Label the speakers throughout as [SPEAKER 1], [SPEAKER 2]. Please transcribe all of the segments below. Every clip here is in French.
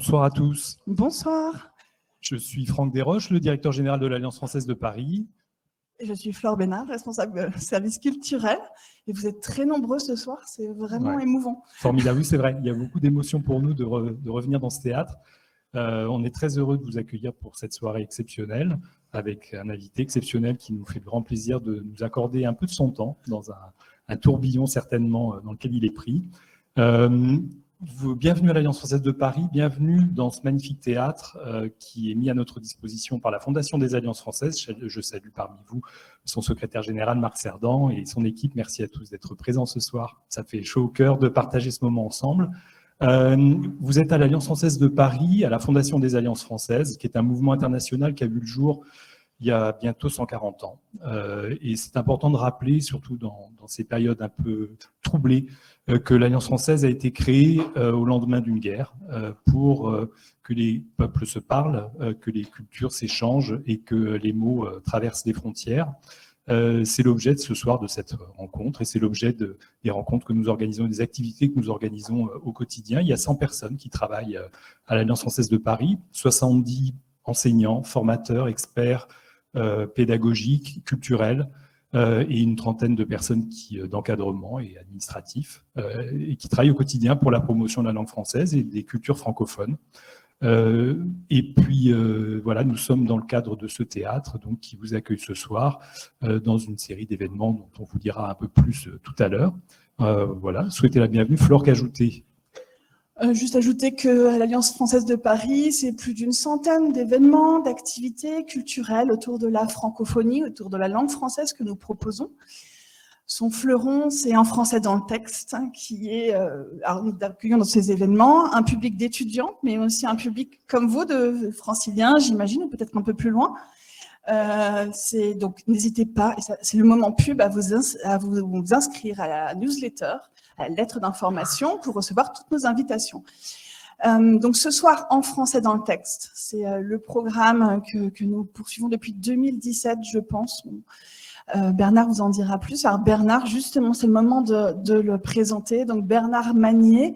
[SPEAKER 1] Bonsoir à tous.
[SPEAKER 2] Bonsoir.
[SPEAKER 1] Je suis Franck Desroches, le directeur général de l'Alliance française de Paris.
[SPEAKER 2] Et je suis Flore Bénard, responsable service culturel. Et vous êtes très nombreux ce soir, c'est vraiment émouvant.
[SPEAKER 1] Formidable, oui, c'est vrai. Il y a beaucoup d'émotions pour nous de revenir dans ce théâtre. On est très heureux de vous accueillir pour cette soirée exceptionnelle, avec un invité exceptionnel qui nous fait le grand plaisir de nous accorder un peu de son temps, dans un tourbillon certainement dans lequel il est pris. Bienvenue à l'Alliance française de Paris, bienvenue dans ce magnifique théâtre qui est mis à notre disposition par la Fondation des Alliances françaises. Je salue parmi vous son secrétaire général Marc Cerdan et son équipe. Merci à tous d'être présents ce soir. Ça fait chaud au cœur de partager ce moment ensemble. Vous êtes à l'Alliance française de Paris, à la Fondation des Alliances françaises, qui est un mouvement international qui a vu le jour il y a bientôt 140 ans. Et c'est important de rappeler, surtout dans ces périodes un peu troublées, que l'Alliance française a été créée au lendemain d'une guerre pour que les peuples se parlent, que les cultures s'échangent et que les mots traversent les frontières. C'est l'objet de ce soir de cette rencontre et c'est l'objet des rencontres que nous organisons, des activités que nous organisons au quotidien. Il y a 100 personnes qui travaillent à l'Alliance française de Paris, 70 enseignants, formateurs, experts, pédagogiques, culturels, et une trentaine de personnes d'encadrement et administratifs et qui travaillent au quotidien pour la promotion de la langue française et des cultures francophones. Et puis voilà, nous sommes dans le cadre de ce théâtre donc, qui vous accueille ce soir dans une série d'événements dont on vous dira un peu plus tout à l'heure. Voilà, souhaitez la bienvenue. Flore, qu'ajouter ?
[SPEAKER 2] Juste ajouter qu'à l'Alliance française de Paris, c'est plus d'une centaine d'événements, d'activités culturelles autour de la francophonie, autour de la langue française que nous proposons. Son fleuron, c'est En français dans le texte, qui est, alors nous accueillons dans ces événements un public d'étudiants, mais aussi un public comme vous, de franciliens, j'imagine, ou peut-être un peu plus loin. Donc n'hésitez pas, c'est le moment pub, à vous inscrire à la newsletter, à la lettre d'information pour recevoir toutes nos invitations. Donc ce soir, En français dans le texte, c'est le programme que nous poursuivons depuis 2017, je pense. Bernard vous en dira plus. Alors Bernard, justement, c'est le moment de le présenter. Donc Bernard Magnier,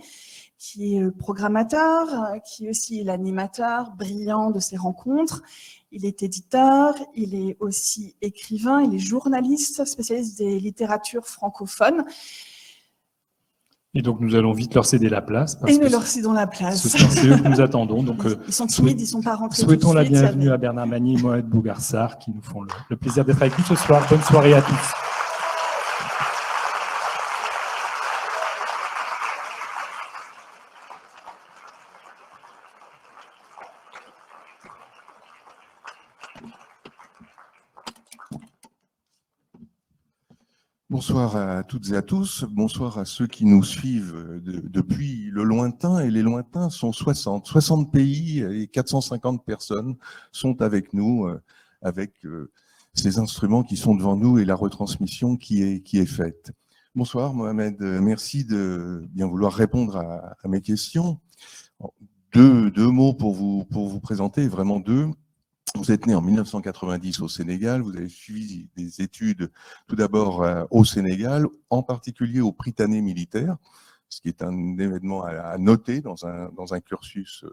[SPEAKER 2] qui est le programmateur, qui est aussi l'animateur brillant de ces rencontres. Il est éditeur, il est aussi écrivain, il est journaliste, spécialiste des littératures francophones.
[SPEAKER 1] Et donc, nous allons vite leur céder la place.
[SPEAKER 2] Et nous leur cédons la place.
[SPEAKER 1] Ce sont eux que nous attendons. Donc,
[SPEAKER 2] ils sont timides, ils ne sont pas rentrés tout de suite.
[SPEAKER 1] Souhaitons la bienvenue à Bernard Magnier et Mohamed Bougarsar qui nous font le plaisir d'être avec nous ce soir. Bonne soirée à tous.
[SPEAKER 3] Bonsoir à toutes et à tous, bonsoir à ceux qui nous suivent depuis le lointain, et les lointains sont 60 pays et 450 personnes sont avec nous, avec ces instruments qui sont devant nous et la retransmission qui est faite. Bonsoir Mohamed, merci de bien vouloir répondre à mes questions. Deux mots pour vous présenter, vraiment deux. Vous êtes né en 1990 au Sénégal, vous avez suivi des études tout d'abord au Sénégal, en particulier au Prytanée militaire, ce qui est un événement à noter dans un cursus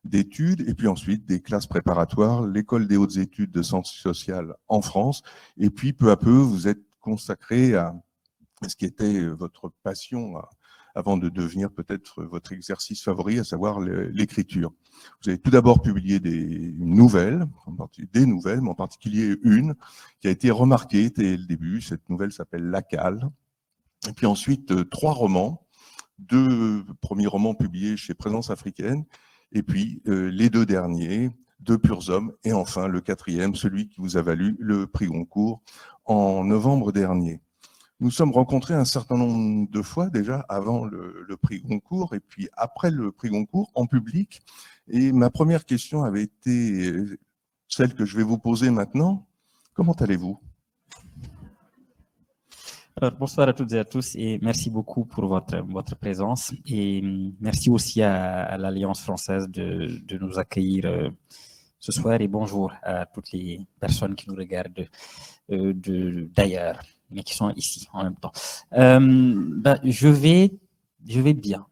[SPEAKER 3] d'études, et puis ensuite des classes préparatoires, l'école des hautes études de sciences sociales en France, et puis peu à peu vous êtes consacré à ce qui était votre passion avant de devenir peut-être votre exercice favori, à savoir l'écriture. Vous avez tout d'abord publié des nouvelles, mais en particulier une qui a été remarquée dès le début. Cette nouvelle s'appelle La Cale. Et puis ensuite, 3 romans, 2 premiers romans publiés chez Présence africaine, et puis les 2 derniers, 2 purs hommes, et enfin le 4e, celui qui vous a valu le prix Goncourt en novembre dernier. Nous sommes rencontrés un certain nombre de fois déjà avant le prix Goncourt et puis après le prix Goncourt en public. Et ma première question avait été celle que je vais vous poser maintenant. Comment allez-vous ?
[SPEAKER 4] Alors, bonsoir à toutes et à tous et merci beaucoup pour votre présence et merci aussi à l'Alliance française de nous accueillir ce soir et bonjour à toutes les personnes qui nous regardent d'ailleurs, mais qui sont ici en même temps. Je vais bien.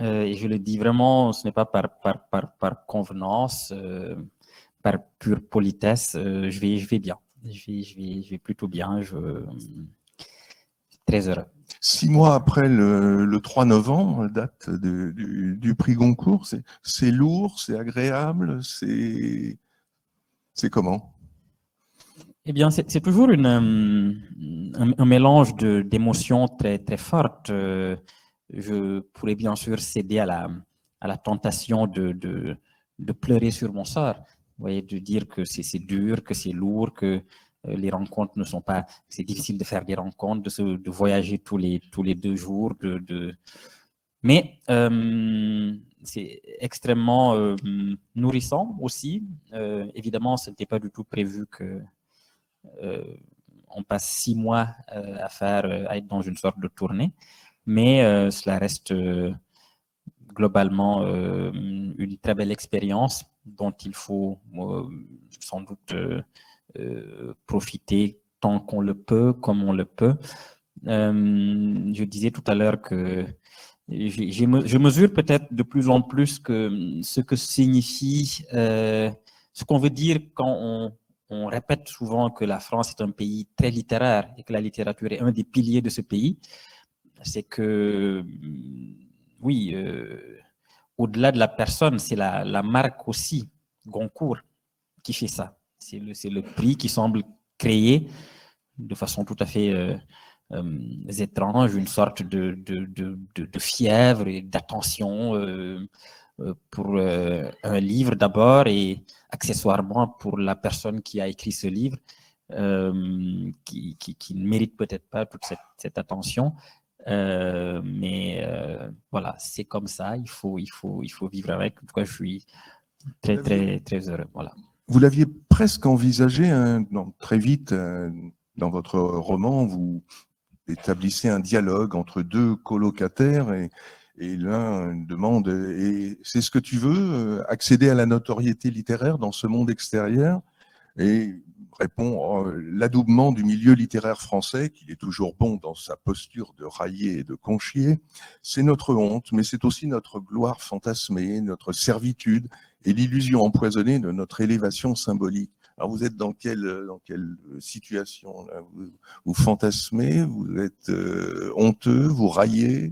[SPEAKER 4] Et je le dis vraiment, ce n'est pas par convenance, par pure politesse. Je vais bien. Je vais plutôt bien. Très heureux.
[SPEAKER 3] 6 mois après le 3 novembre, date du prix Goncourt, c'est lourd, c'est agréable, c'est comment ?
[SPEAKER 4] Eh bien, c'est toujours un mélange d'émotions très, très fortes. Je pourrais bien sûr céder à la tentation de pleurer sur mon sort. Vous voyez, de dire que c'est dur, que c'est lourd, que les rencontres ne sont pas... C'est difficile de faire des rencontres, de voyager tous les 2 jours. Mais c'est extrêmement nourrissant aussi. Évidemment, ce n'était pas du tout prévu que on passe 6 mois à être dans une sorte de tournée, mais cela reste globalement une très belle expérience dont il faut sans doute profiter tant qu'on le peut, comme on le peut. Je disais tout à l'heure que je mesure peut-être de plus en plus que ce que signifie, ce qu'on veut dire quand on répète souvent que la France est un pays très littéraire et que la littérature est un des piliers de ce pays. C'est que, oui, au-delà de la personne, c'est la marque aussi, Goncourt, qui fait ça. C'est le prix qui semble créer de façon tout à fait étrange une sorte de fièvre et d'attention pour un livre d'abord et accessoirement pour la personne qui a écrit ce livre, qui ne mérite peut-être pas toute cette attention. Mais voilà, c'est comme ça, il faut vivre avec. En tout cas, je suis très, très, très heureux. Voilà.
[SPEAKER 3] Vous l'aviez presque envisagé très vite dans votre roman, vous établissez un dialogue entre 2 colocataires et l'un demande « Et c'est ce que tu veux, accéder à la notoriété littéraire dans ce monde extérieur ?» Et répond l'adoubement du milieu littéraire français, qu'il est toujours bon dans sa posture de railler et de conchier, c'est notre honte, mais c'est aussi notre gloire fantasmée, notre servitude et l'illusion empoisonnée de notre élévation symbolique. Alors vous êtes dans quelle situation là ? Vous fantasmez, vous êtes honteux, vous raillez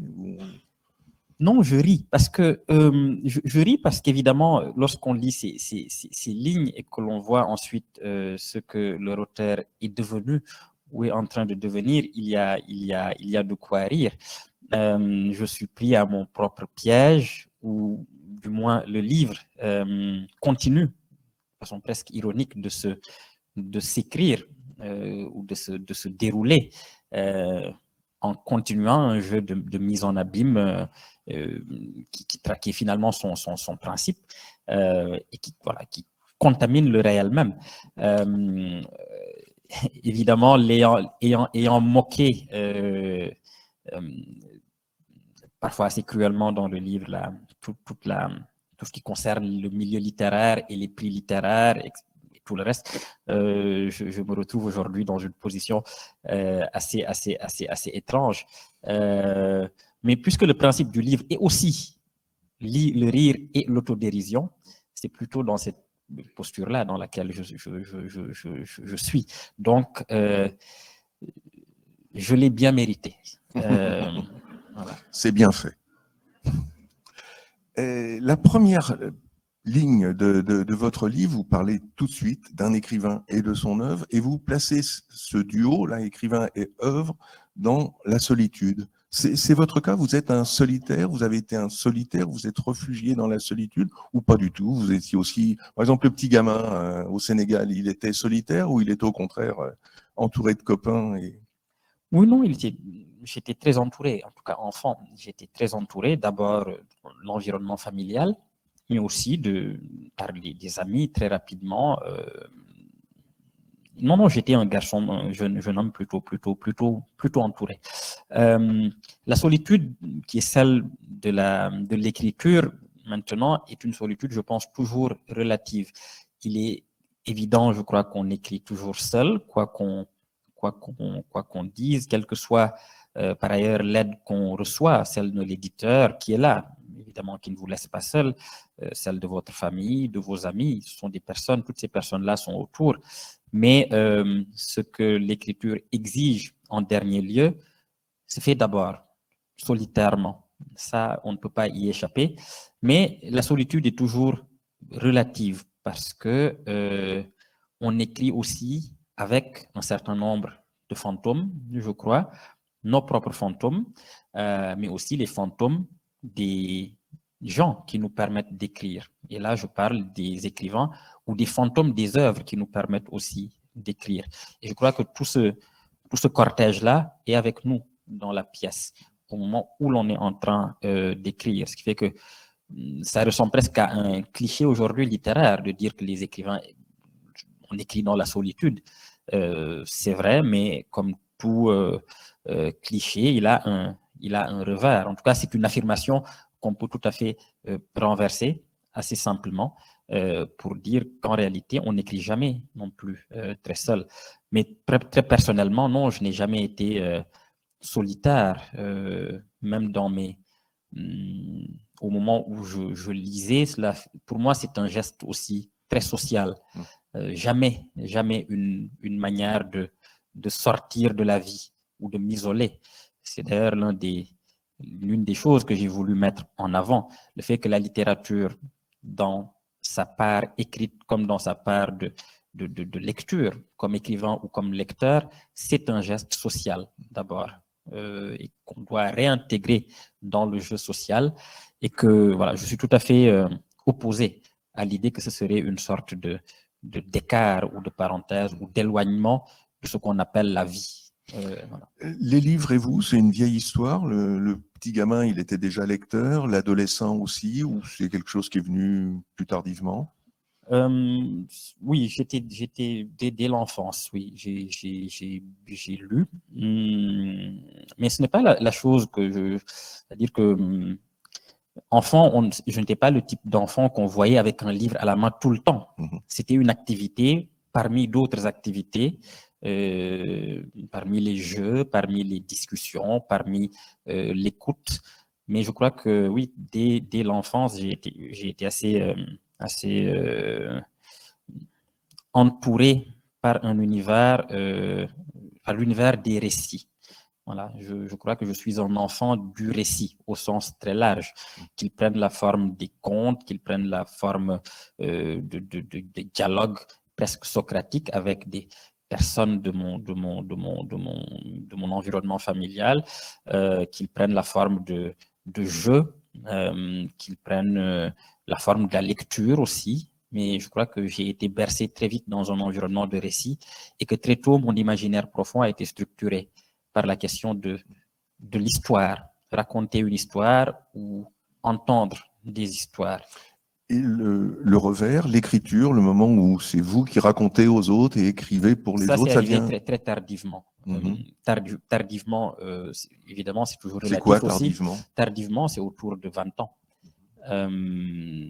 [SPEAKER 4] Non, je ris parce que je ris parce qu'évidemment, lorsqu'on lit ces lignes et que l'on voit ensuite ce que leur auteur est devenu ou est en train de devenir, il y a de quoi rire. Je suis pris à mon propre piège, ou du moins le livre continue, de façon presque ironique, de s'écrire ou de se dérouler en continuant un jeu de mise en abîme qui traquait finalement son principe et qui contamine le réel même. Évidemment, ayant moqué parfois assez cruellement dans le livre tout ce qui concerne le milieu littéraire et les prix littéraires et tout le reste, je me retrouve aujourd'hui dans une position assez étrange. Mais puisque le principe du livre est aussi le rire et l'autodérision, c'est plutôt dans cette posture-là dans laquelle je suis. Donc, je l'ai bien mérité. Voilà.
[SPEAKER 3] C'est bien fait. Et la première ligne de votre livre, vous parlez tout de suite d'un écrivain et de son œuvre, et vous placez ce duo, là, écrivain et œuvre, dans la solitude. C'est votre cas, vous êtes un solitaire, vous avez été un solitaire, vous êtes réfugié dans la solitude, ou pas du tout, vous étiez aussi, par exemple, le petit gamin au Sénégal, il était solitaire ou il était au contraire entouré de copains et...
[SPEAKER 4] Oui, non, j'étais très entouré, en tout cas enfant, j'étais très entouré, d'abord l'environnement familial, mais aussi par des amis très rapidement. Non, j'étais un garçon, un jeune homme plutôt entouré. La solitude qui est celle de l'écriture, maintenant, est une solitude, je pense, toujours relative. Il est évident, je crois, qu'on écrit toujours seul, quoi qu'on dise, quelle que soit par ailleurs l'aide qu'on reçoit, celle de l'éditeur qui est là, évidemment, qui ne vous laisse pas seul, celle de votre famille, de vos amis, ce sont des personnes, toutes ces personnes-là sont autour. Mais ce que l'écriture exige en dernier lieu, c'est fait d'abord solitairement. Ça, on ne peut pas y échapper. Mais la solitude est toujours relative parce que on écrit aussi avec un certain nombre de fantômes, je crois, nos propres fantômes, mais aussi les fantômes des gens qui nous permettent d'écrire. Et là, je parle des écrivains ou des fantômes des œuvres qui nous permettent aussi d'écrire. Et je crois que tout ce cortège-là est avec nous dans la pièce au moment où l'on est en train d'écrire. Ce qui fait que ça ressemble presque à un cliché aujourd'hui littéraire de dire que les écrivains, on écrit dans la solitude. C'est vrai, mais comme tout cliché, il a un revers. En tout cas, c'est une affirmation qu'on peut tout à fait renverser assez simplement pour dire qu'en réalité, on n'écrit jamais non plus très seul. Mais très personnellement, non, je n'ai jamais été solitaire, même dans au moment où je lisais, cela, pour moi, c'est un geste aussi très social. Jamais une manière de sortir de la vie ou de m'isoler. C'est d'ailleurs l'une des choses que j'ai voulu mettre en avant, le fait que la littérature, dans sa part écrite comme dans sa part de lecture, comme écrivain ou comme lecteur, c'est un geste social d'abord, et qu'on doit réintégrer dans le jeu social, et que voilà, je suis tout à fait opposé à l'idée que ce serait une sorte d'écart ou de parenthèse ou d'éloignement de ce qu'on appelle la vie. Voilà.
[SPEAKER 3] Les livres et vous, c'est une vieille histoire. Le petit gamin, il était déjà lecteur, l'adolescent aussi, ou c'est quelque chose qui est venu plus tardivement?
[SPEAKER 4] Oui, j'étais dès l'enfance, oui, j'ai lu, mais ce n'est pas la chose c'est-à-dire que enfant, je n'étais pas le type d'enfant qu'on voyait avec un livre à la main tout le temps. C'était une activité parmi d'autres activités, parmi les jeux, parmi les discussions, parmi l'écoute. Mais je crois que oui, dès l'enfance, j'ai été assez entouré par un univers, par l'univers des récits. Voilà, je crois que je suis un enfant du récit au sens très large, qu'ils prennent la forme des contes, qu'ils prennent la forme de dialogues presque socratiques avec des personnes de mon environnement familial, qu'ils prennent la forme de jeux, qu'ils prennent la forme de la lecture aussi. Mais je crois que j'ai été bercé très vite dans un environnement de récit et que très tôt, mon imaginaire profond a été structuré par la question de l'histoire, raconter une histoire ou entendre des histoires.
[SPEAKER 3] Et le revers, l'écriture, le moment où c'est vous qui racontez aux autres et écrivez pour les autres,
[SPEAKER 4] ça vient
[SPEAKER 3] vient
[SPEAKER 4] très tardivement. Tardivement, évidemment, c'est toujours relatif.
[SPEAKER 3] C'est quoi tardivement aussi.
[SPEAKER 4] Tardivement, c'est autour de 20 ans.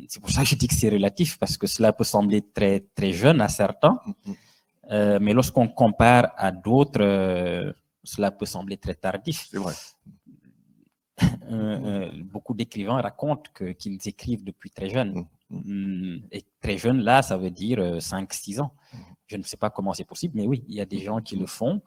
[SPEAKER 4] C'est pour ça que je dis que c'est relatif, parce que cela peut sembler très, très jeune à certains, mais lorsqu'on compare à d'autres, cela peut sembler très tardif.
[SPEAKER 3] C'est vrai.
[SPEAKER 4] Beaucoup d'écrivains racontent qu'ils écrivent depuis très jeune. Et très jeune, là, ça veut dire 5-6 ans. Je ne sais pas comment c'est possible, mais oui, il y a des gens qui le font.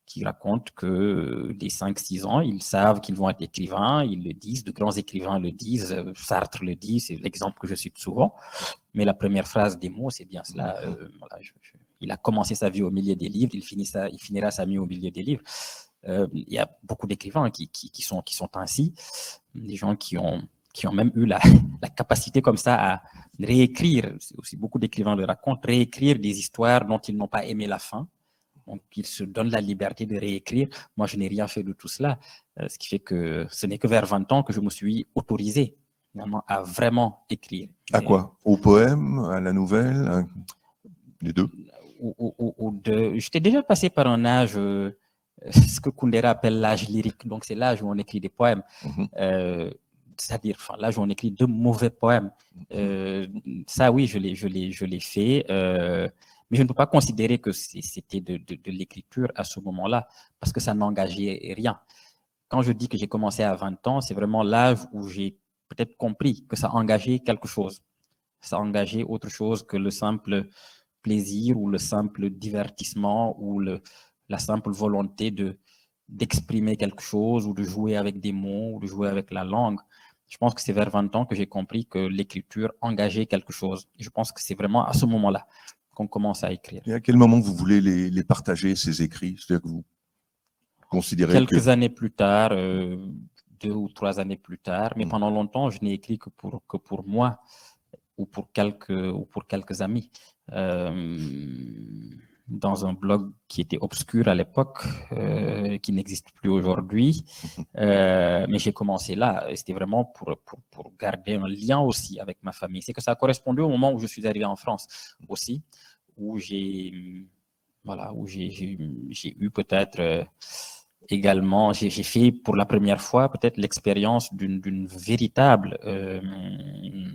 [SPEAKER 4] qui racontent que dès 5-6 ans, ils savent qu'ils vont être écrivains, ils le disent, de grands écrivains le disent, Sartre le dit, c'est l'exemple que je cite souvent, mais la première phrase des mots, c'est bien cela. Voilà, il a commencé sa vie au milieu des livres, il finira sa vie au milieu des livres. Il y a beaucoup d'écrivains qui sont ainsi, des gens qui ont même eu la capacité comme ça à réécrire, aussi beaucoup d'écrivains le racontent, réécrire des histoires dont ils n'ont pas aimé la fin. Donc, ils se donnent la liberté de réécrire. Moi, je n'ai rien fait de tout cela, ce qui fait que ce n'est que vers 20 ans que je me suis autorisé à vraiment écrire.
[SPEAKER 3] À quoi? Au poème, à la nouvelle, les deux?
[SPEAKER 4] J'étais déjà passé par un âge, ce que Kundera appelle l'âge lyrique. Donc, c'est l'âge où on écrit des poèmes. C'est-à-dire l'âge où on écrit de mauvais poèmes. Ça, oui, je l'ai fait. Mais je ne peux pas considérer que c'était de l'écriture à ce moment-là, parce que ça n'engageait rien. Quand je dis que j'ai commencé à 20 ans, c'est vraiment l'âge où j'ai peut-être compris que ça engageait quelque chose. Ça engageait autre chose que le simple plaisir ou le simple divertissement ou la simple volonté d'exprimer quelque chose ou de jouer avec des mots ou de jouer avec la langue. Je pense que c'est vers 20 ans que j'ai compris que l'écriture engageait quelque chose. Et je pense que c'est vraiment à ce moment-là qu'on commence à écrire.
[SPEAKER 3] Et à quel moment vous voulez les partager, ces écrits? C'est-à-dire que vous considérez
[SPEAKER 4] quelques années plus tard, 2 ou 3 années plus tard, mais pendant longtemps, je n'ai écrit que pour moi ou pour quelques amis. Dans un blog qui était obscur à l'époque, qui n'existe plus aujourd'hui. Mais j'ai commencé là, c'était vraiment pour garder un lien aussi avec ma famille. C'est que ça a correspondu au moment où je suis arrivé en France aussi, où j'ai eu peut-être également, j'ai fait pour la première fois peut-être l'expérience d'une véritable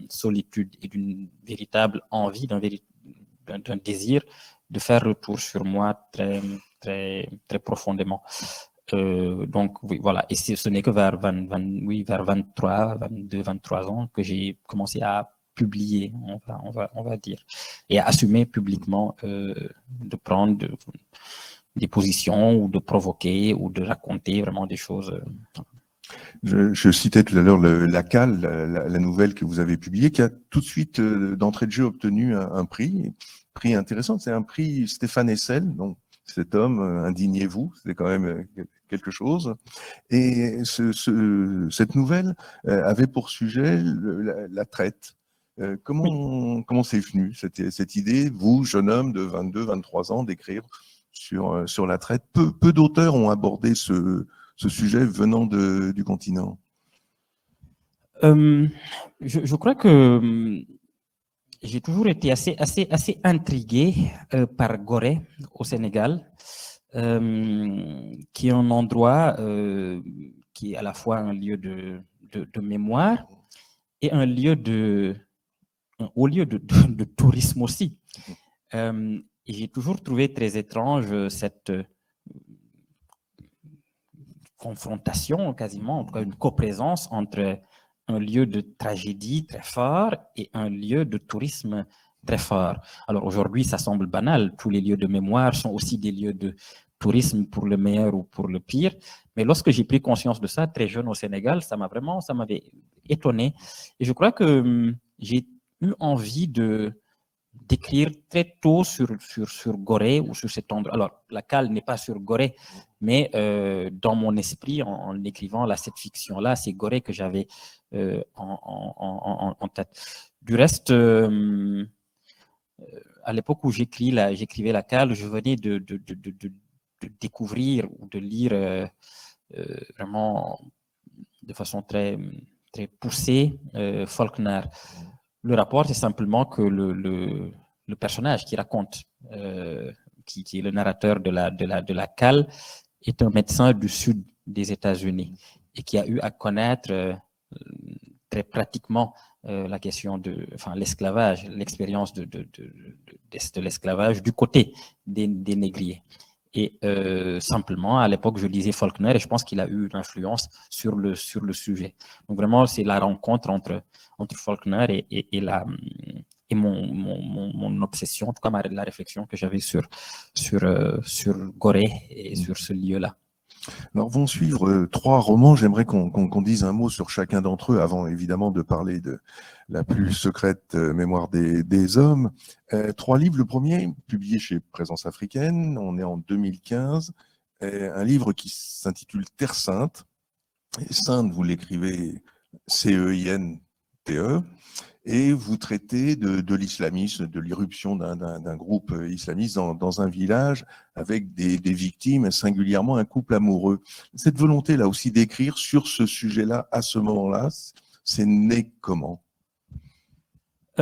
[SPEAKER 4] solitude et d'une véritable envie, d'un désir de faire retour sur moi très, très, très profondément. Donc, oui, voilà. Et ce n'est que vers 23, 22, 23 ans que j'ai commencé à publier, on va dire, et à assumer publiquement de prendre des positions ou de provoquer ou de raconter vraiment des choses.
[SPEAKER 3] Je citais tout à l'heure la CAL, la nouvelle que vous avez publiée, qui a tout de suite, d'entrée de jeu, obtenu un prix intéressant. C'est un prix Stéphane Hessel, donc cet homme, indignez-vous, c'est quand même quelque chose. Et cette nouvelle avait pour sujet la traite. Comment c'est venu cette idée, vous, jeune homme de 22, 23 ans, d'écrire sur la traite? Peu d'auteurs ont abordé ce sujet venant du continent.
[SPEAKER 4] Je crois que j'ai toujours été assez intrigué par Gorée au Sénégal, qui est un endroit qui est à la fois un lieu de mémoire et un haut lieu de tourisme aussi. Et j'ai toujours trouvé très étrange cette confrontation, quasiment, en tout cas une coprésence entre un lieu de tragédie très fort et un lieu de tourisme très fort. Alors aujourd'hui, ça semble banal, tous les lieux de mémoire sont aussi des lieux de tourisme pour le meilleur ou pour le pire, mais lorsque j'ai pris conscience de ça, très jeune au Sénégal, ça m'avait étonné. Et je crois que j'ai eu envie d'écrire très tôt sur Gorée ou sur cet endroit. Alors, la CAL n'est pas sur Gorée, mais dans mon esprit, en écrivant cette fiction-là, c'est Gorée que j'avais en tête. Du reste, à l'époque où j'écrivais la CAL, je venais de découvrir ou de lire vraiment de façon très, très poussée Faulkner. Le rapport, c'est simplement que le personnage qui raconte, qui est le narrateur de la CAL, est un médecin du sud des États-Unis et qui a eu à connaître très pratiquement la question l'esclavage, l'expérience de l'esclavage du côté des négriers. Et simplement, à l'époque, je lisais Faulkner et je pense qu'il a eu une influence sur le sujet. Donc vraiment, c'est la rencontre entre Faulkner et et mon obsession, en tout cas la réflexion que j'avais sur Gorée et sur ce lieu-là.
[SPEAKER 3] Alors, vont suivre 3 romans. J'aimerais qu'on dise un mot sur chacun d'entre eux, avant évidemment de parler de la plus secrète mémoire des hommes. 3 livres. Le premier, publié chez Présence africaine, on est en 2015. Un livre qui s'intitule Terre Sainte. Et Sainte, vous l'écrivez C-E-I-N-T-E. Et vous traitez de l'islamisme, de l'irruption d'un groupe islamiste dans un village avec des victimes, singulièrement un couple amoureux. Cette volonté-là aussi d'écrire sur ce sujet-là, à ce moment-là, c'est né comment?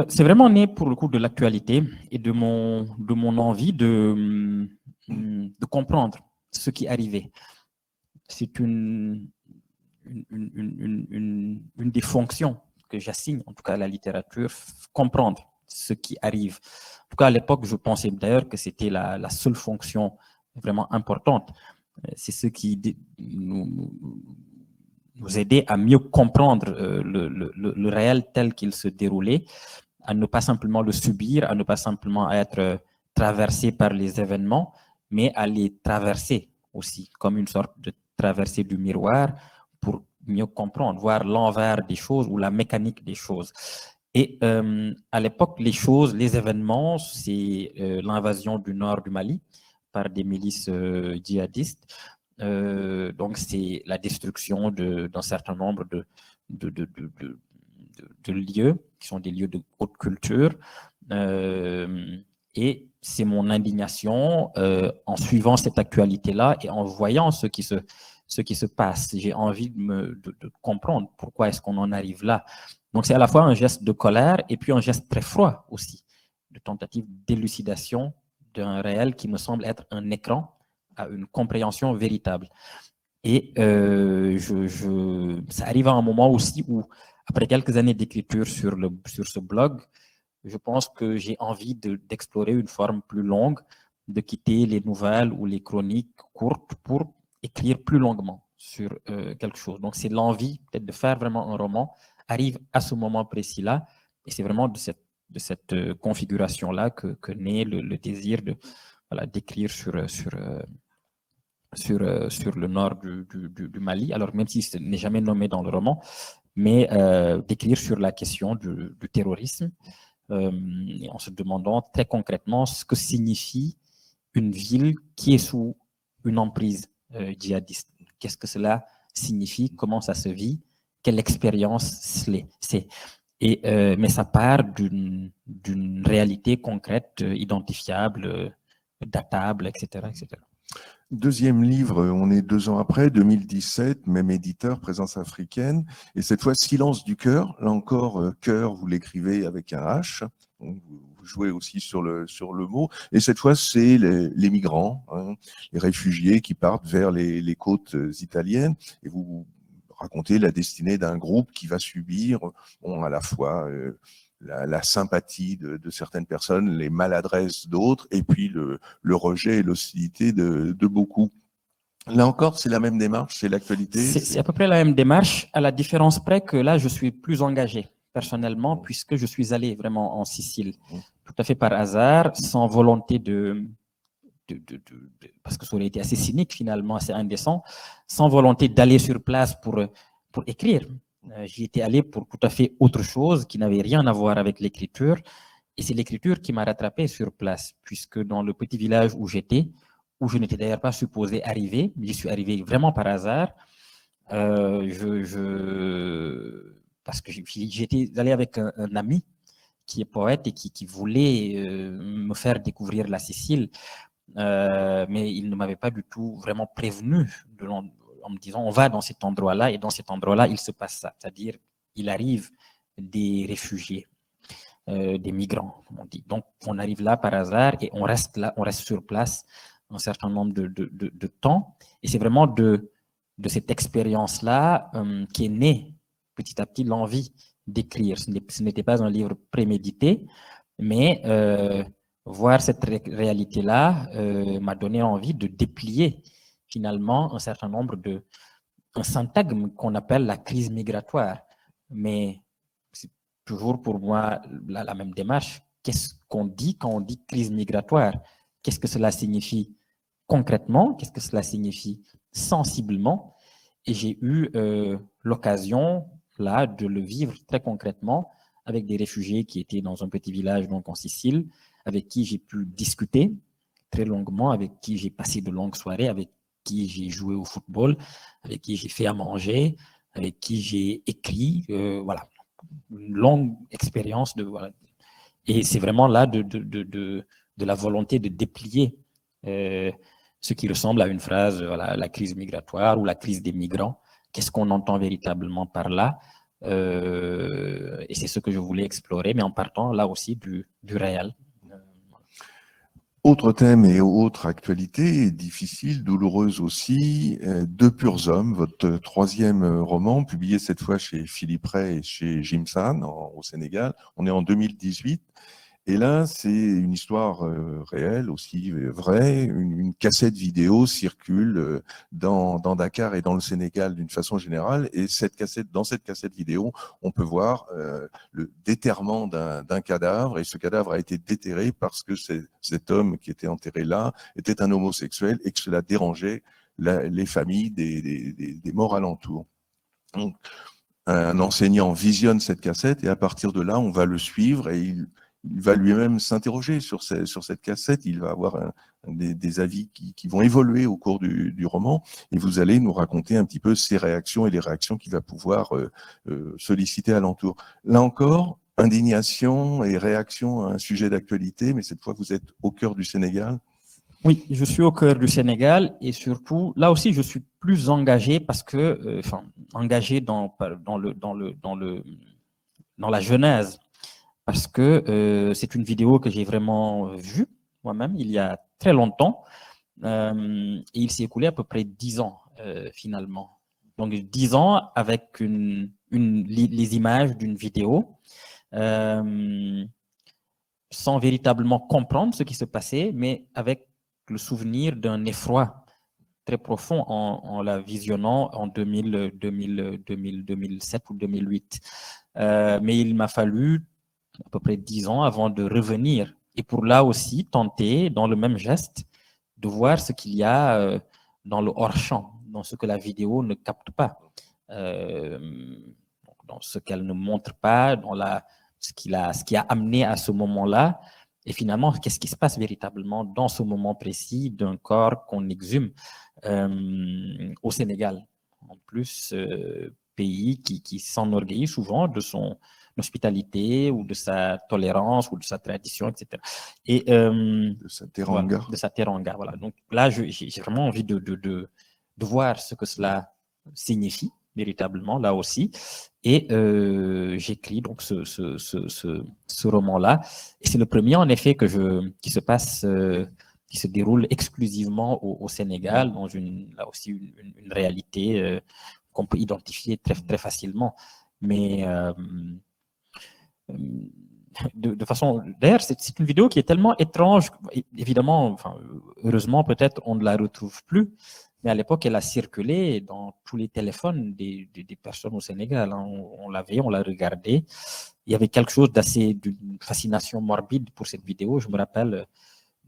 [SPEAKER 4] C'est vraiment né pour le coup de l'actualité et de mon envie de comprendre ce qui arrivait. C'est une des fonctions que j'assigne, en tout cas à la littérature, comprendre ce qui arrive. En tout cas, à l'époque, je pensais d'ailleurs que c'était la seule fonction vraiment importante. C'est ce qui nous aidait à mieux comprendre le réel tel qu'il se déroulait, à ne pas simplement le subir, à ne pas simplement être traversé par les événements, mais à les traverser aussi, comme une sorte de traversée du miroir pour mieux comprendre, voir l'envers des choses ou la mécanique des choses. Et à l'époque, les événements, c'est l'invasion du nord du Mali par des milices djihadistes. Donc, c'est la destruction d'un certain nombre de lieux qui sont des lieux de haute culture. Et c'est mon indignation en suivant cette actualité-là et en voyant ce qui se passe. J'ai envie de comprendre pourquoi est-ce qu'on en arrive là. Donc, c'est à la fois un geste de colère et puis un geste très froid aussi, de tentative d'élucidation d'un réel qui me semble être un écran à une compréhension véritable. Et ça arrive à un moment aussi où, après quelques années d'écriture sur ce blog, je pense que j'ai envie d'explorer une forme plus longue, de quitter les nouvelles ou les chroniques courtes pour écrire plus longuement sur quelque chose. Donc, c'est l'envie peut-être de faire vraiment un roman, arrive à ce moment précis-là, et c'est vraiment de cette configuration-là que naît le désir d'écrire sur le nord du Mali, alors même si ce n'est jamais nommé dans le roman, mais d'écrire sur la question du terrorisme, en se demandant très concrètement ce que signifie une ville qui est sous une emprise djihadiste. Qu'est-ce que cela signifie? Comment ça se vit? Quelle expérience c'est? Mais ça part d'une réalité concrète, identifiable, datable, etc., etc.
[SPEAKER 3] Deuxième livre, on est 2 ans après, 2017, même éditeur, Présence africaine, et cette fois Silence du cœur. Là encore, cœur, vous l'écrivez avec un H. Vous jouez aussi sur le mot. Et cette fois, c'est les migrants, hein, les réfugiés qui partent vers les côtes italiennes. Et vous racontez la destinée d'un groupe qui va subir à la fois la sympathie de certaines personnes, les maladresses d'autres, et puis le rejet et l'hostilité de beaucoup. Là encore, c'est la même démarche, c'est l'actualité.
[SPEAKER 4] C'est à peu près la même démarche, à la différence près que là, je suis plus engagé personnellement, puisque je suis allé vraiment en Sicile, tout à fait par hasard, sans volonté parce que ça aurait été assez cynique finalement, assez indécent, sans volonté d'aller sur place pour écrire. J'y étais allé pour tout à fait autre chose qui n'avait rien à voir avec l'écriture. Et c'est l'écriture qui m'a rattrapé sur place, puisque dans le petit village où j'étais, où je n'étais d'ailleurs pas supposé arriver, j'y suis arrivé vraiment par hasard, parce que j'étais allé avec un ami qui est poète et qui voulait me faire découvrir la Sicile, mais il ne m'avait pas du tout vraiment prévenu en me disant on va dans cet endroit-là et dans cet endroit-là il se passe ça, c'est-à-dire il arrive des réfugiés, des migrants comme on dit. Donc on arrive là par hasard et on reste là, on reste sur place un certain nombre de temps, et c'est vraiment de cette expérience-là qui est née petit à petit l'envie d'écrire. Ce n'était pas un livre prémédité, mais voir cette réalité-là m'a donné envie de déplier finalement un certain nombre un syntagme qu'on appelle la crise migratoire. Mais toujours pour moi la même démarche. Qu'est-ce qu'on dit quand on dit crise migratoire? Qu'est-ce que cela signifie concrètement? Qu'est-ce que cela signifie sensiblement? Et j'ai eu l'occasion là de le vivre très concrètement avec des réfugiés qui étaient dans un petit village donc en Sicile, avec qui j'ai pu discuter très longuement, avec qui j'ai passé de longues soirées, avec qui j'ai joué au football, avec qui j'ai fait à manger, avec qui j'ai écrit, voilà, une longue expérience de voilà. Et c'est vraiment là de la volonté de déplier ce qui ressemble à une phrase, voilà, la crise migratoire ou la crise des migrants. Qu'est-ce qu'on entend véritablement par là? Et c'est ce que je voulais explorer, mais en partant là aussi du réel.
[SPEAKER 3] Autre thème et autre actualité, difficile, douloureuse aussi, Deux purs hommes, votre troisième roman, publié cette fois chez Philippe Ray et chez Jimsan au Sénégal. On est en 2018. Et là, c'est une histoire réelle, aussi vraie. Une cassette vidéo circule dans Dakar et dans le Sénégal d'une façon générale. Et dans cette cassette vidéo, on peut voir le déterrement d'un cadavre. Et ce cadavre a été déterré parce que cet homme qui était enterré là était un homosexuel et que cela dérangeait les familles des morts alentours. Donc, un enseignant visionne cette cassette et à partir de là, on va le suivre et il va lui-même s'interroger sur cette cassette, il va avoir des avis qui vont évoluer au cours du roman, et vous allez nous raconter un petit peu ses réactions et les réactions qu'il va pouvoir solliciter alentour. Là encore, indignation et réaction à un sujet d'actualité, mais cette fois vous êtes au cœur du Sénégal.
[SPEAKER 4] Oui, je suis au cœur du Sénégal et surtout, là aussi, je suis plus engagé parce que, engagé dans la genèse. Parce que c'est une vidéo que j'ai vraiment vue moi-même il y a très longtemps. Et il s'est écoulé à peu près 10 ans finalement. Donc 10 ans avec les images d'une vidéo sans véritablement comprendre ce qui se passait, mais avec le souvenir d'un effroi très profond en la visionnant en 2007 ou 2008. Mais il m'a fallu à peu près 10 ans avant de revenir. Et pour là aussi tenter, dans le même geste, de voir ce qu'il y a dans le hors-champ, dans ce que la vidéo ne capte pas, dans ce qu'elle ne montre pas, dans ce qui a amené à ce moment-là. Et finalement, qu'est-ce qui se passe véritablement dans ce moment précis d'un corps qu'on exhume au Sénégal. En plus, pays qui s'enorgueillit souvent de son hospitalité ou de sa tolérance ou de sa tradition, etc. Et,
[SPEAKER 3] de sa teranga.
[SPEAKER 4] Voilà, de sa teranga, voilà. Donc là, j'ai vraiment envie de voir ce que cela signifie véritablement, là aussi. Et j'écris donc ce roman-là. Et c'est le premier, en effet, qui se déroule exclusivement au Sénégal, dans là aussi une réalité qu'on peut identifier très, très facilement. Mais de façon... D'ailleurs, c'est une vidéo qui est tellement étrange. Évidemment, heureusement, peut-être, on ne la retrouve plus. Mais à l'époque, elle a circulé dans tous les téléphones des personnes au Sénégal. Hein. On l'avait, on l'a regardé. Il y avait quelque chose d'une fascination morbide pour cette vidéo. Je me rappelle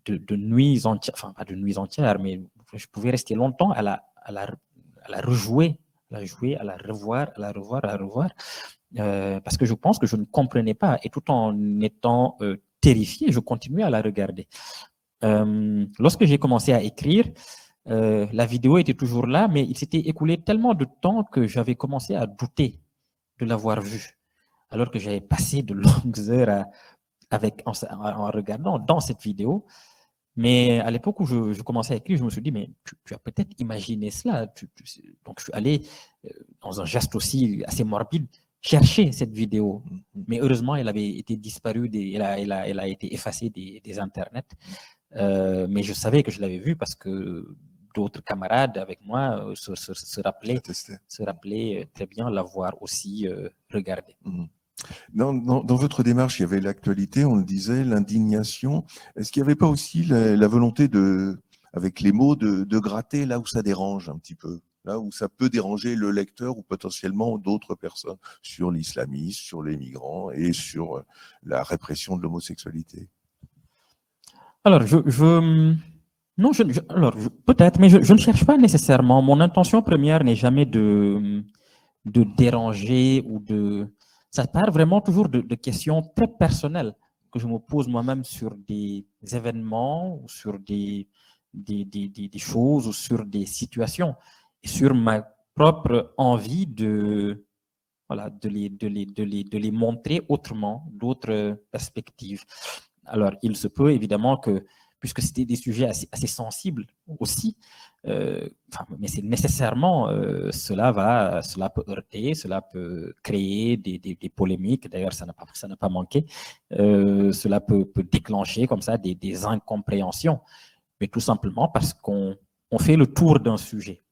[SPEAKER 4] de nuits entières, enfin pas de nuits entières, mais je pouvais rester longtemps à la rejouer, à la revoir, parce que je pense que je ne comprenais pas. Et tout en étant terrifié, je continuais à la regarder. Lorsque j'ai commencé à écrire, la vidéo était toujours là, mais il s'était écoulé tellement de temps que j'avais commencé à douter de l'avoir vue, alors que j'avais passé de longues heures en regardant dans cette vidéo. Mais à l'époque où je commençais à écrire, je me suis dit, mais tu as peut-être imaginé cela. Donc, je suis allé, dans un geste aussi assez morbide, chercher cette vidéo. Mais heureusement, elle avait été disparue, elle a été effacée des internets. Mais je savais que je l'avais vue parce que d'autres camarades avec moi se rappelaient très bien l'avoir aussi regardée.
[SPEAKER 3] Dans votre démarche, il y avait l'actualité, on le disait, l'indignation. Est-ce qu'il n'y avait pas aussi la volonté avec les mots, de gratter là où ça dérange un petit peu? là où ça peut déranger le lecteur ou potentiellement d'autres personnes sur l'islamisme, sur les migrants et sur la répression de l'homosexualité.
[SPEAKER 4] Alors, non, peut-être, mais je ne cherche pas nécessairement. Mon intention première n'est jamais de déranger ou de... Ça part vraiment toujours de questions très personnelles que je me pose moi-même sur des événements ou sur des choses ou sur des situations et sur ma propre envie voilà, de les montrer autrement, d'autres perspectives. Alors, il se peut évidemment que, puisque c'était des sujets assez sensibles aussi, mais c'est nécessairement, cela peut heurter, cela peut créer des polémiques, d'ailleurs ça n'a pas manqué, cela peut déclencher comme ça des incompréhensions, mais tout simplement parce qu'on fait le tour d'un sujet.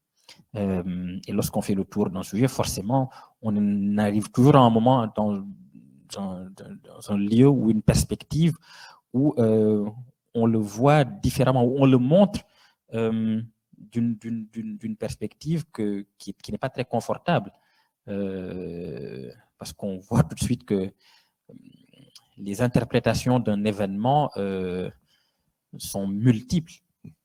[SPEAKER 4] Et lorsqu'on fait le tour d'un sujet, forcément, on arrive toujours à un moment dans un lieu ou une perspective où on le voit différemment, où on le montre d'une perspective qui n'est pas très confortable. Parce qu'on voit tout de suite que les interprétations d'un événement sont multiples,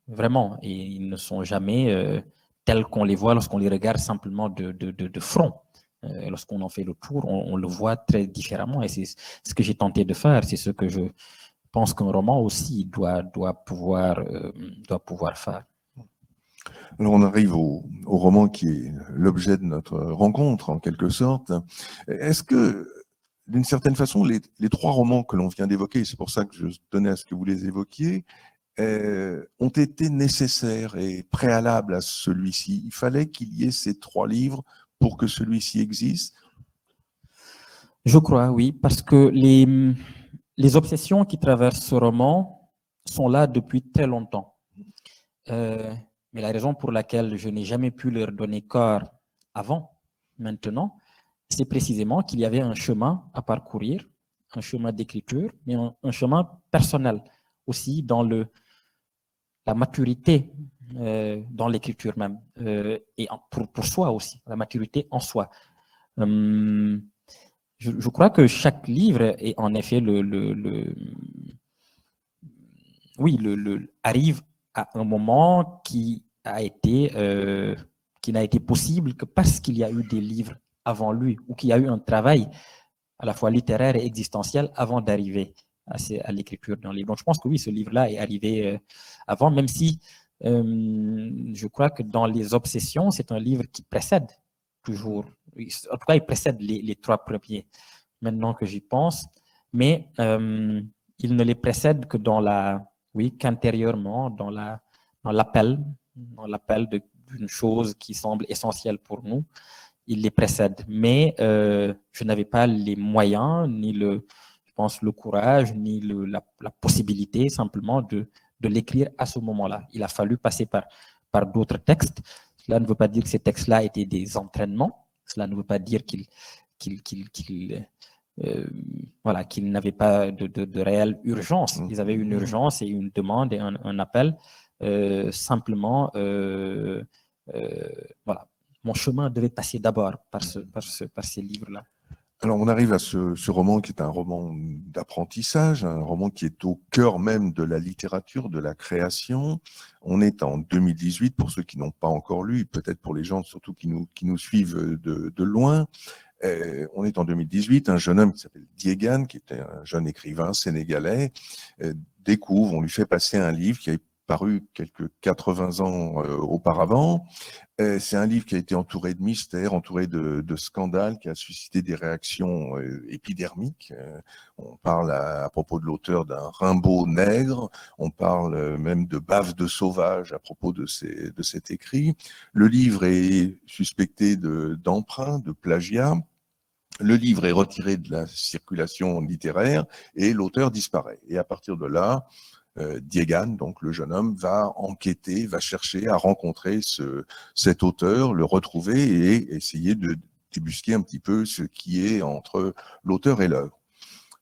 [SPEAKER 4] vraiment, et ils ne sont jamais tels qu'on les voit lorsqu'on les regarde simplement de front. Lorsqu'on en fait le tour, on le voit très différemment, et c'est ce que j'ai tenté de faire, c'est ce que je pense qu'un roman aussi doit pouvoir faire.
[SPEAKER 3] Alors on arrive au roman qui est l'objet de notre rencontre, en quelque sorte. Est-ce que, d'une certaine façon, les trois romans que l'on vient d'évoquer, c'est pour ça que je tenais à ce que vous les évoquiez, ont été nécessaires et préalables à celui-ci? Il fallait qu'il y ait ces trois livres pour que celui-ci existe?
[SPEAKER 4] Je crois, oui, parce que les obsessions qui traversent ce roman sont là depuis très longtemps. Mais la raison pour laquelle je n'ai jamais pu leur donner corps maintenant, c'est précisément qu'il y avait un chemin à parcourir, un chemin d'écriture, mais un chemin personnel aussi dans la maturité dans l'écriture même, et pour soi aussi, la maturité en soi. Je crois que chaque livre est en effet arrive à un moment qui n'a été possible que parce qu'il y a eu des livres avant lui, ou qu'il y a eu un travail à la fois littéraire et existentiel avant d'arriver à l'écriture d'un livre. Donc je pense que oui, ce livre-là est arrivé avant, même si je crois que dans Les Obsessions, c'est un livre qui précède toujours, en tout cas il précède les trois premiers, maintenant que j'y pense, mais il ne les précède que qu'intérieurement, dans l'appel d'une chose qui semble essentielle pour nous, il les précède. Mais je n'avais pas les moyens, ni le courage, ni la possibilité simplement de l'écrire à ce moment-là. Il a fallu passer par d'autres textes. Cela ne veut pas dire que ces textes-là étaient des entraînements. Cela ne veut pas dire qu'ils n'avaient pas de réelle urgence. Ils avaient une urgence et une demande et un appel. Simplement, voilà. Mon chemin devait passer d'abord par ces livres-là.
[SPEAKER 3] Alors, on arrive à ce roman qui est un roman d'apprentissage, un roman qui est au cœur même de la littérature, de la création. On est en 2018, pour ceux qui n'ont pas encore lu, peut-être pour les gens surtout qui nous suivent de loin. On est en 2018, un jeune homme qui s'appelle Diégane, qui était un jeune écrivain sénégalais, découvre, on lui fait passer un livre qui a paru quelques 80 ans auparavant. C'est un livre qui a été entouré de mystères, entouré de scandales, qui a suscité des réactions épidermiques. On parle à propos de l'auteur d'un Rimbaud nègre, on parle même de bave de sauvage à propos de cet écrit. Le livre est suspecté d'emprunt, de plagiat. Le livre est retiré de la circulation littéraire et l'auteur disparaît. Et à partir de là, Diégane, donc le jeune homme, va enquêter, va chercher à rencontrer cet auteur, le retrouver et essayer de débusquer un petit peu ce qui est entre l'auteur et l'œuvre.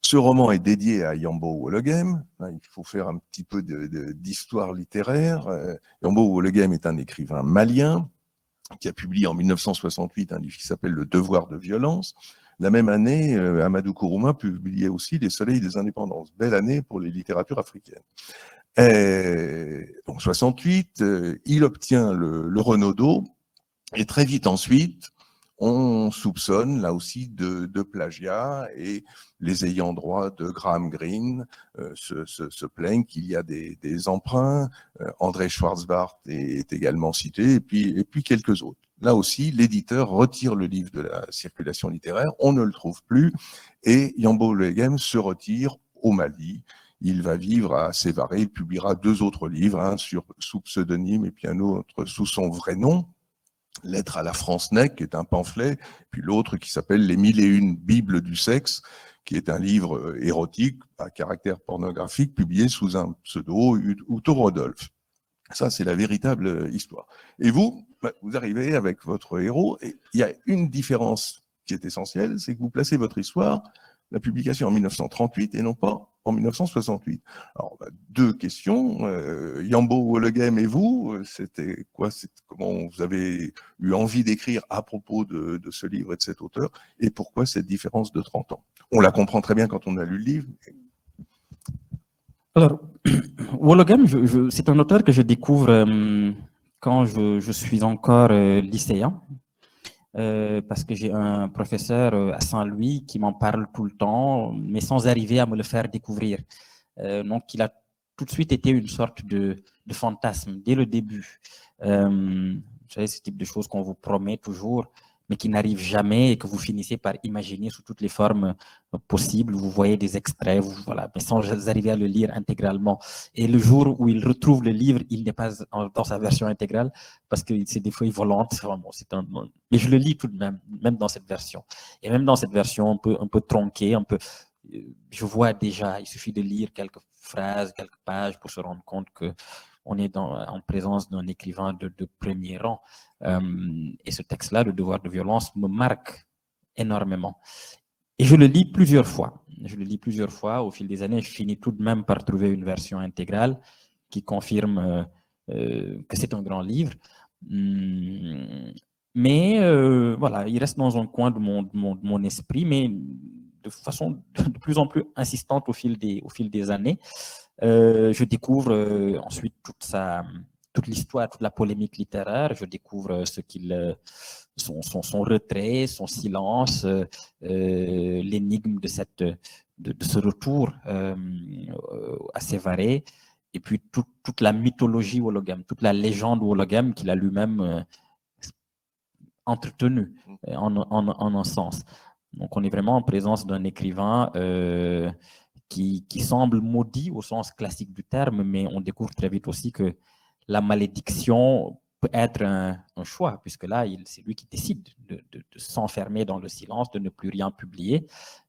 [SPEAKER 3] Ce roman est dédié à Yambo Ouellegem. Il faut faire un petit peu d'histoire littéraire. Yambo Ouellegem est un écrivain malien qui a publié en 1968 un livre qui s'appelle « Le devoir de violence ». La même année, Amadou Kourouma publiait aussi « Les soleils des indépendances ». Belle année pour les littératures africaines. Donc 68, il obtient le Renaudot, et très vite ensuite, on soupçonne là aussi de plagiat, et les ayants droit de Graham Greene se plaignent qu'il y a des emprunts. André Schwarzbart est également cité, et puis quelques autres. Là aussi, l'éditeur retire le livre de la circulation littéraire, on ne le trouve plus, et Yambo Olegem se retire au Mali. Il va vivre à Sévaré, il publiera 2 autres livres, un sous pseudonyme et puis un autre sous son vrai nom. Lettre à la France-Nec, qui est un pamphlet, puis l'autre qui s'appelle Les 1001 Bibles du sexe, qui est un livre érotique à caractère pornographique, publié sous un pseudo, Uto Rodolphe. Ça, c'est la véritable histoire. Et vous arrivez avec votre héros, et il y a une différence qui est essentielle, c'est que vous placez votre histoire, la publication en 1938 et non pas en 1968. Alors, 2 questions. Yambo Olegem et vous, c'était quoi? Comment vous avez eu envie d'écrire à propos de ce livre et de cet auteur? Et pourquoi cette différence de 30 ans? On la comprend très bien quand on a lu le livre.
[SPEAKER 4] Alors, Olegem, c'est un auteur que je découvre quand je suis encore lycéen. Parce que j'ai un professeur à Saint-Louis qui m'en parle tout le temps, mais sans arriver à me le faire découvrir. Donc, il a tout de suite été une sorte de fantasme dès le début. Vous savez, ce type de choses qu'on vous promet toujours, mais qui n'arrivent jamais et que vous finissez par imaginer sous toutes les formes possibles. Vous voyez des extraits, voilà, mais sans arriver à le lire intégralement. Et le jour où il retrouve le livre, il n'est pas dans sa version intégrale parce que c'est des feuilles volantes. Mais je le lis tout de même, même dans cette version. Et même dans cette version un peu tronquée, je vois déjà, il suffit de lire quelques phrases, quelques pages pour se rendre compte que on est en présence d'un écrivain de premier rang. Et ce texte-là, Le devoir de violence, me marque énormément. Et je le lis plusieurs fois. Au fil des années, je finis tout de même par trouver une version intégrale qui confirme que c'est un grand livre. Mais voilà, il reste dans un coin de mon esprit, mais de façon de plus en plus insistante au fil des années. Je découvre ensuite toute l'histoire, toute la polémique littéraire. Je découvre son retrait, son silence, l'énigme de ce retour à Sévaré, et puis toute la mythologie Olegem, toute la légende Olegem qu'il a lui-même entretenue en un sens. Donc on est vraiment en présence d'un écrivain qui semble maudit au sens classique du terme, mais on découvre très vite aussi que la malédiction peut être un choix, puisque là, c'est lui qui décide de s'enfermer dans le silence, de ne plus rien publier,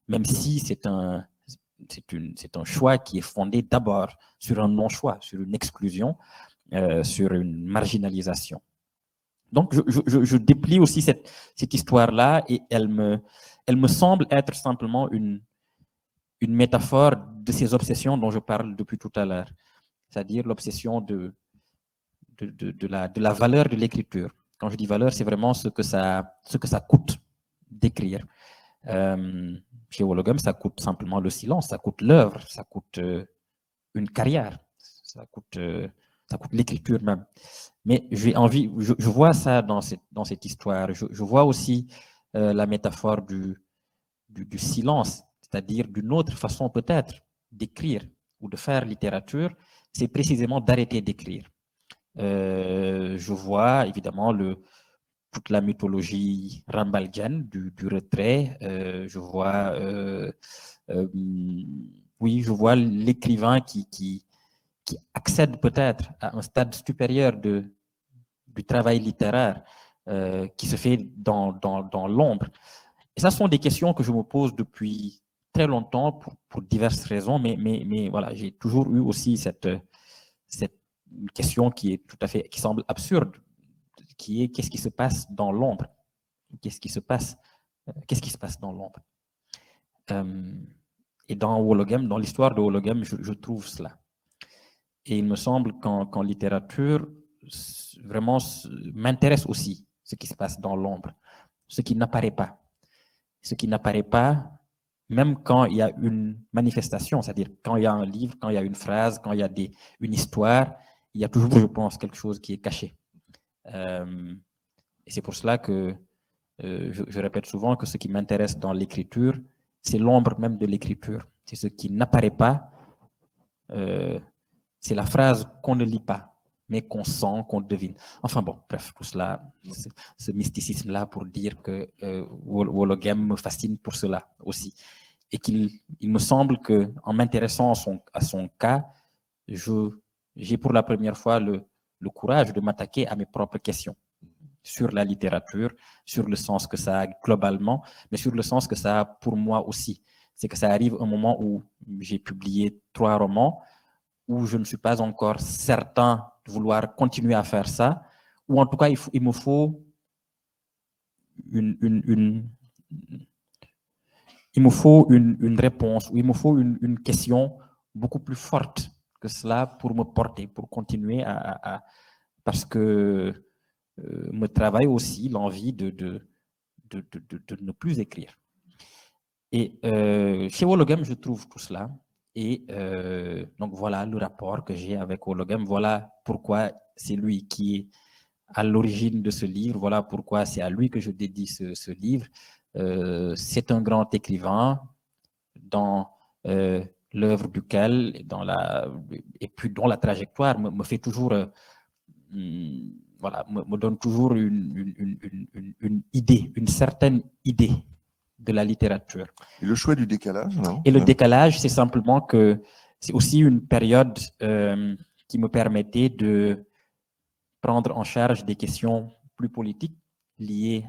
[SPEAKER 4] même si c'est un choix qui est fondé d'abord sur un non-choix, sur une exclusion, sur une marginalisation. Donc, je déplie aussi cette histoire-là, et elle me semble être simplement une métaphore de ces obsessions dont je parle depuis tout à l'heure, c'est-à-dire l'obsession de la valeur de l'écriture. Quand je dis valeur, c'est vraiment ce que ça coûte d'écrire. Chez Olegem, ça coûte simplement le silence, ça coûte l'œuvre, ça coûte une carrière, ça coûte l'écriture même. Mais j'ai envie, je vois ça dans cette histoire. Je vois aussi la métaphore du silence, c'est-à-dire d'une autre façon peut-être d'écrire ou de faire littérature, c'est précisément d'arrêter d'écrire. Je vois évidemment toute la mythologie rambaldienne du retrait. Je vois, je vois l'écrivain qui accède peut-être à un stade supérieur du travail littéraire qui se fait dans l'ombre. Et ça sont des questions que je me pose depuis très longtemps pour diverses raisons, mais voilà, j'ai toujours eu aussi cette question qui semble absurde, qui est qu'est-ce qui se passe dans l'ombre? Qu'est-ce qui se passe dans l'ombre? Et dans Olegem, dans l'histoire de Olegem, je trouve cela. Et il me semble qu'en littérature, vraiment m'intéresse aussi ce qui se passe dans l'ombre, ce qui n'apparaît pas. Ce qui n'apparaît pas, même quand il y a une manifestation, c'est-à-dire quand il y a un livre, quand il y a une phrase, quand il y a une histoire, il y a toujours, je pense, quelque chose qui est caché. Et c'est pour cela que je répète souvent que ce qui m'intéresse dans l'écriture, c'est l'ombre même de l'écriture. C'est ce qui n'apparaît pas, c'est la phrase qu'on ne lit pas, mais qu'on sent, qu'on devine. Enfin bon, bref, tout cela, ce mysticisme-là pour dire que Woologem me fascine pour cela aussi. Et qu'il me semble qu'en m'intéressant à son cas, j'ai pour la première fois le courage de m'attaquer à mes propres questions sur la littérature, sur le sens que ça a globalement, mais sur le sens que ça a pour moi aussi. C'est que ça arrive un moment où j'ai publié 3 romans, où je ne suis pas encore certain de vouloir continuer à faire ça, ou en tout cas, il me faut une réponse, ou il me faut une question beaucoup plus forte que cela pour me porter, pour continuer parce que me travaille aussi l'envie de ne plus écrire. Et chez Woologem, je trouve tout cela. Et donc voilà le rapport que j'ai avec Woologem. Voilà pourquoi c'est lui qui est à l'origine de ce livre. Voilà pourquoi c'est à lui que je dédie ce livre. C'est un grand écrivain dans l'œuvre duquel, et puis dont la trajectoire me fait toujours, voilà, me donne toujours une idée, une certaine idée de la littérature.
[SPEAKER 3] Et le choix du décalage, non?
[SPEAKER 4] Et le décalage, c'est simplement que c'est aussi une période qui me permettait de prendre en charge des questions plus politiques liées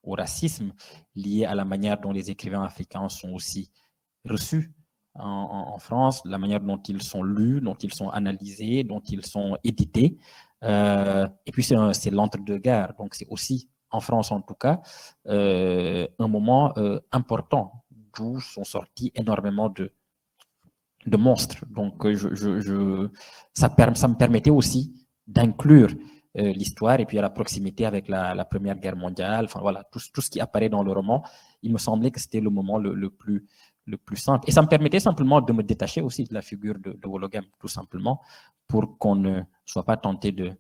[SPEAKER 4] au racisme, liées à la manière dont les écrivains africains sont aussi reçus en France, la manière dont ils sont lus, dont ils sont analysés, dont ils sont édités. Et puis c'est l'entre-deux-guerres, donc c'est aussi, en France en tout cas, un moment important, d'où sont sortis énormément de monstres. Donc ça me permettait aussi d'inclure l'histoire et puis à la proximité avec la Première Guerre mondiale, enfin voilà, tout ce qui apparaît dans le roman, il me semblait que c'était le moment le plus simple. Et ça me permettait simplement de me détacher aussi de la figure de Woologem, tout simplement, pour qu'on ne soit pas tenté de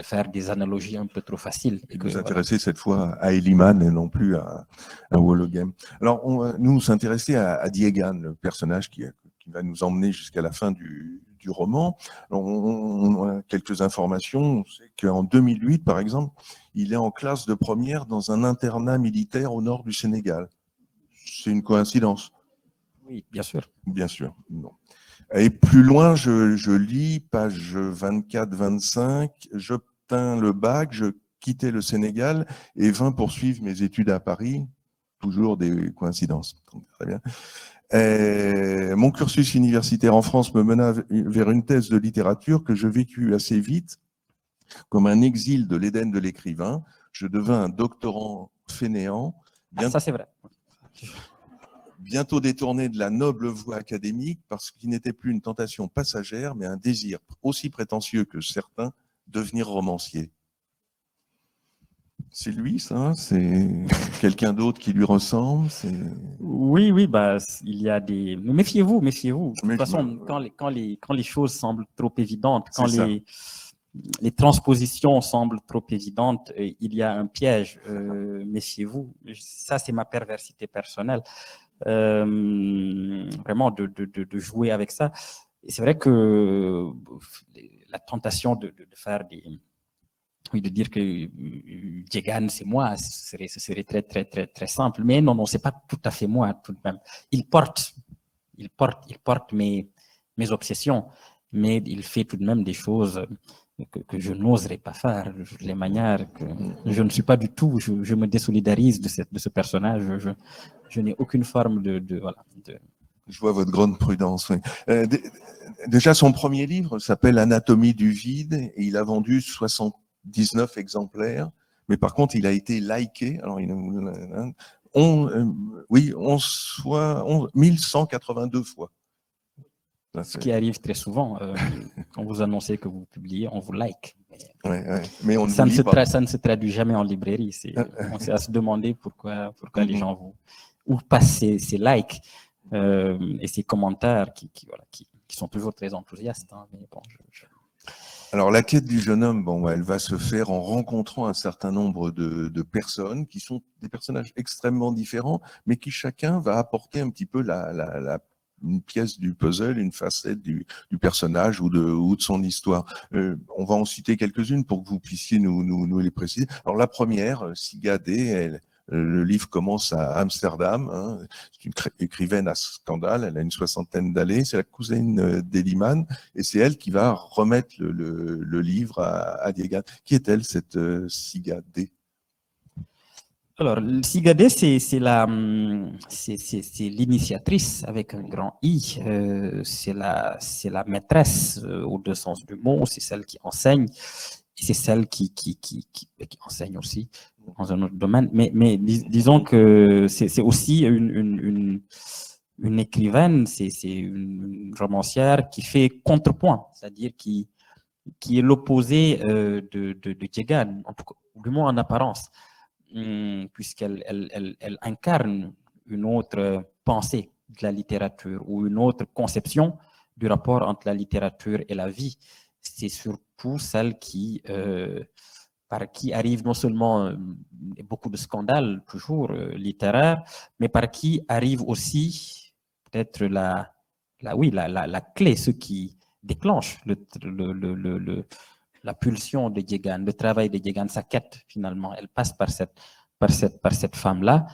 [SPEAKER 4] faire des analogies un peu trop faciles.
[SPEAKER 3] Et vous intéressez cette fois à Eliman et non plus à Woologem. Alors, nous s'intéresser à Diegan, le personnage qui va nous emmener jusqu'à la fin du roman. On a quelques informations. On sait qu'en 2008, par exemple, il est en classe de première dans un internat militaire au nord du Sénégal. C'est une coïncidence?
[SPEAKER 4] Oui, bien sûr.
[SPEAKER 3] Bien sûr. Non. Et plus loin, je lis, page 24-25, j'obtins le bac, je quittais le Sénégal et vins poursuivre mes études à Paris. Toujours des coïncidences. Très bien. Mon cursus universitaire en France me mena vers une thèse de littérature que je vécus assez vite comme un exil de l'Éden de l'écrivain. Je devins un doctorant fainéant.
[SPEAKER 4] Ça, c'est vrai.
[SPEAKER 3] Bientôt détourné de la noble voie académique parce qu'il n'était plus une tentation passagère, mais un désir aussi prétentieux que certains, devenir romancier. C'est lui, ça? C'est quelqu'un d'autre qui lui ressemble?
[SPEAKER 4] Oui, il y a des... Méfiez-vous. De toute façon, quand les choses semblent trop évidentes, quand les transpositions semblent trop évidentes, il y a un piège. Méfiez-vous. Ça, c'est ma perversité personnelle. Vraiment de jouer avec ça. Et c'est vrai que la tentation de faire de dire que Diegan c'est moi, ce serait très très très très simple. Mais non, c'est pas tout à fait moi tout de même. Il porte mes obsessions, mais il fait tout de même des choses que je n'oserais pas faire, les manières que je ne suis pas du tout, je me désolidarise de ce personnage, je n'ai aucune forme voilà.
[SPEAKER 3] Je vois votre grande prudence. Oui. Déjà, son premier livre s'appelle Anatomie du vide et il a vendu 79 exemplaires, mais par contre, il a été liké. Alors, 1182 fois.
[SPEAKER 4] Ce qui arrive très souvent, quand vous annoncez que vous publiez, on vous like.
[SPEAKER 3] Mais on
[SPEAKER 4] Ça
[SPEAKER 3] ne
[SPEAKER 4] ne,
[SPEAKER 3] lit pas.
[SPEAKER 4] ça ne se traduit jamais en librairie. On s'est à se demander pourquoi les gens vont ou passent ces likes et ces commentaires qui sont toujours très enthousiastes. Hein, mais bon,
[SPEAKER 3] Alors, la quête du jeune homme, bon, elle va se faire en rencontrant un certain nombre de personnes qui sont des personnages extrêmement différents, mais qui chacun va apporter un petit peu une pièce du puzzle, une facette du personnage ou de son histoire. On va en citer quelques-unes pour que vous puissiez nous les préciser. Alors, la première, Siga D, le livre commence à Amsterdam. Hein. C'est une écrivaine à scandale. Elle a une 60aine d'années. C'est la cousine d'Eliman. Et c'est elle qui va remettre le livre à Diegan. Qui est-elle, cette Siga D?
[SPEAKER 4] Alors, Siga D, c'est l'initiatrice avec un grand I. C'est la maîtresse aux deux sens du mot. C'est celle qui enseigne. Et c'est celle qui enseigne aussi dans un autre domaine. Mais disons que c'est aussi une écrivaine, c'est une romancière qui fait contrepoint, c'est-à-dire qui est l'opposé de Diegan, en tout cas, du moins en apparence, puisqu'elle incarne une autre pensée de la littérature ou une autre conception du rapport entre la littérature et la vie. C'est surtout celle par qui arrive non seulement beaucoup de scandales, toujours littéraires, mais par qui arrive aussi peut-être la clé, ce qui déclenche la pulsion de Diegan, le travail de Diegan, sa quête finalement. Elle passe par cette femme-là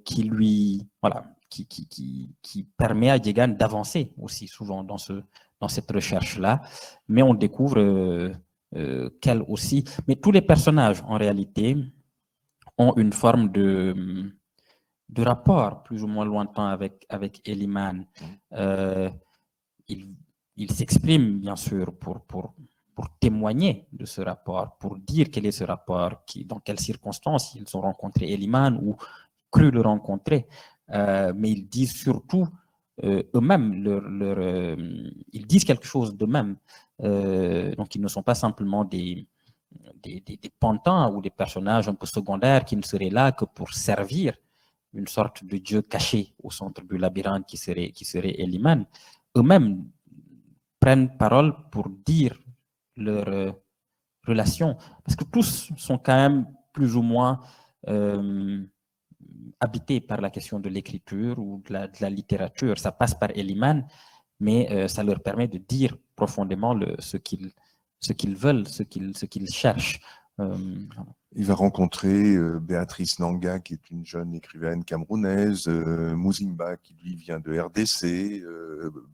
[SPEAKER 4] qui permet à Diegan d'avancer aussi souvent dans cette recherche-là. Mais on découvre qu'elle aussi. Mais tous les personnages, en réalité, ont une forme de rapport plus ou moins lointain avec Eliman. Il s'exprime, bien sûr, pour témoigner de ce rapport, pour dire quel est ce rapport, dans quelles circonstances ils ont rencontré Eliman ou cru le rencontrer. Mais ils disent surtout eux-mêmes, ils disent quelque chose d'eux-mêmes. Donc, ils ne sont pas simplement des pantins ou des personnages un peu secondaires qui ne seraient là que pour servir une sorte de dieu caché au centre du labyrinthe qui serait Eliman. Eux-mêmes prennent parole pour dire leur relation, parce que tous sont quand même plus ou moins habités par la question de l'écriture ou de la littérature. Ça passe par Eliman, mais ça leur permet de dire profondément ce qu'ils veulent, ce qu'ils cherchent.
[SPEAKER 3] Il va rencontrer Béatrice Nanga, qui est une jeune écrivaine camerounaise, Muzimba, qui lui vient de RDC,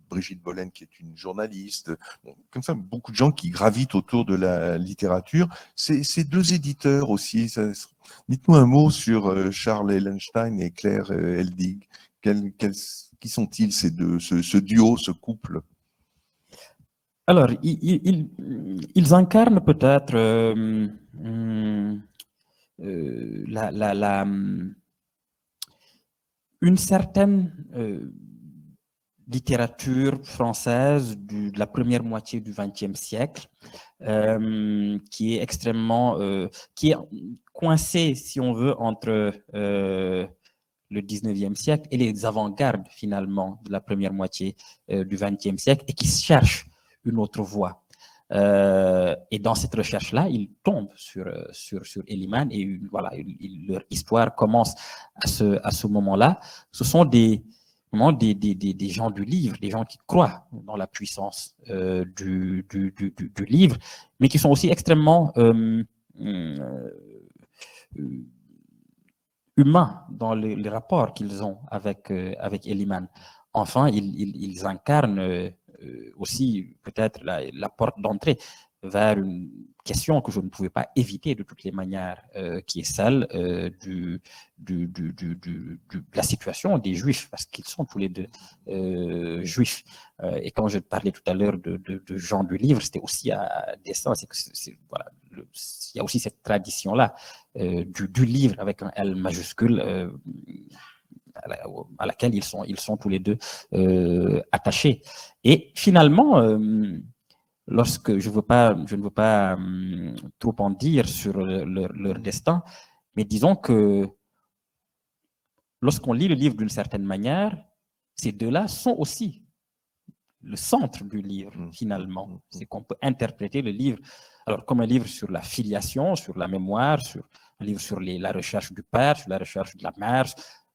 [SPEAKER 3] Brigitte Bollen, qui est une journaliste. Bon, comme ça, beaucoup de gens qui gravitent autour de la littérature. Ces deux éditeurs aussi. Dites-nous un mot sur Charles Ehlenstein et Claire Eldig. Qui sont-ils, ces deux, ce duo, ce couple?
[SPEAKER 4] Alors, ils incarnent peut-être une certaine littérature française de la première moitié du XXe siècle, qui est extrêmement, qui est coincée, si on veut, entre le 19e siècle et les avant-gardes, finalement, de la première moitié du XXe siècle, et qui cherchent une autre voie. Et dans cette recherche-là, ils tombent sur Eliman et voilà, leur histoire commence à ce moment-là. Ce sont des gens du livre, des gens qui croient dans la puissance du livre, mais qui sont aussi extrêmement humains dans les rapports qu'ils ont avec Eliman. Enfin, ils incarnent aussi peut-être la porte d'entrée vers une question que je ne pouvais pas éviter de toutes les manières, qui est celle de la situation des Juifs, parce qu'ils sont tous les deux Juifs. Et quand je parlais tout à l'heure de Jean du livre, c'était aussi à dessein, voilà, il y a aussi cette tradition-là du livre avec un L majuscule, à laquelle ils sont tous les deux attachés. Et finalement, lorsque je ne veux pas trop en dire sur leur destin, mais disons que lorsqu'on lit le livre d'une certaine manière, ces deux-là sont aussi le centre du livre, finalement. C'est qu'on peut interpréter le livre alors, comme un livre sur la filiation, sur la mémoire, un livre sur la recherche du père, sur la recherche de la mère,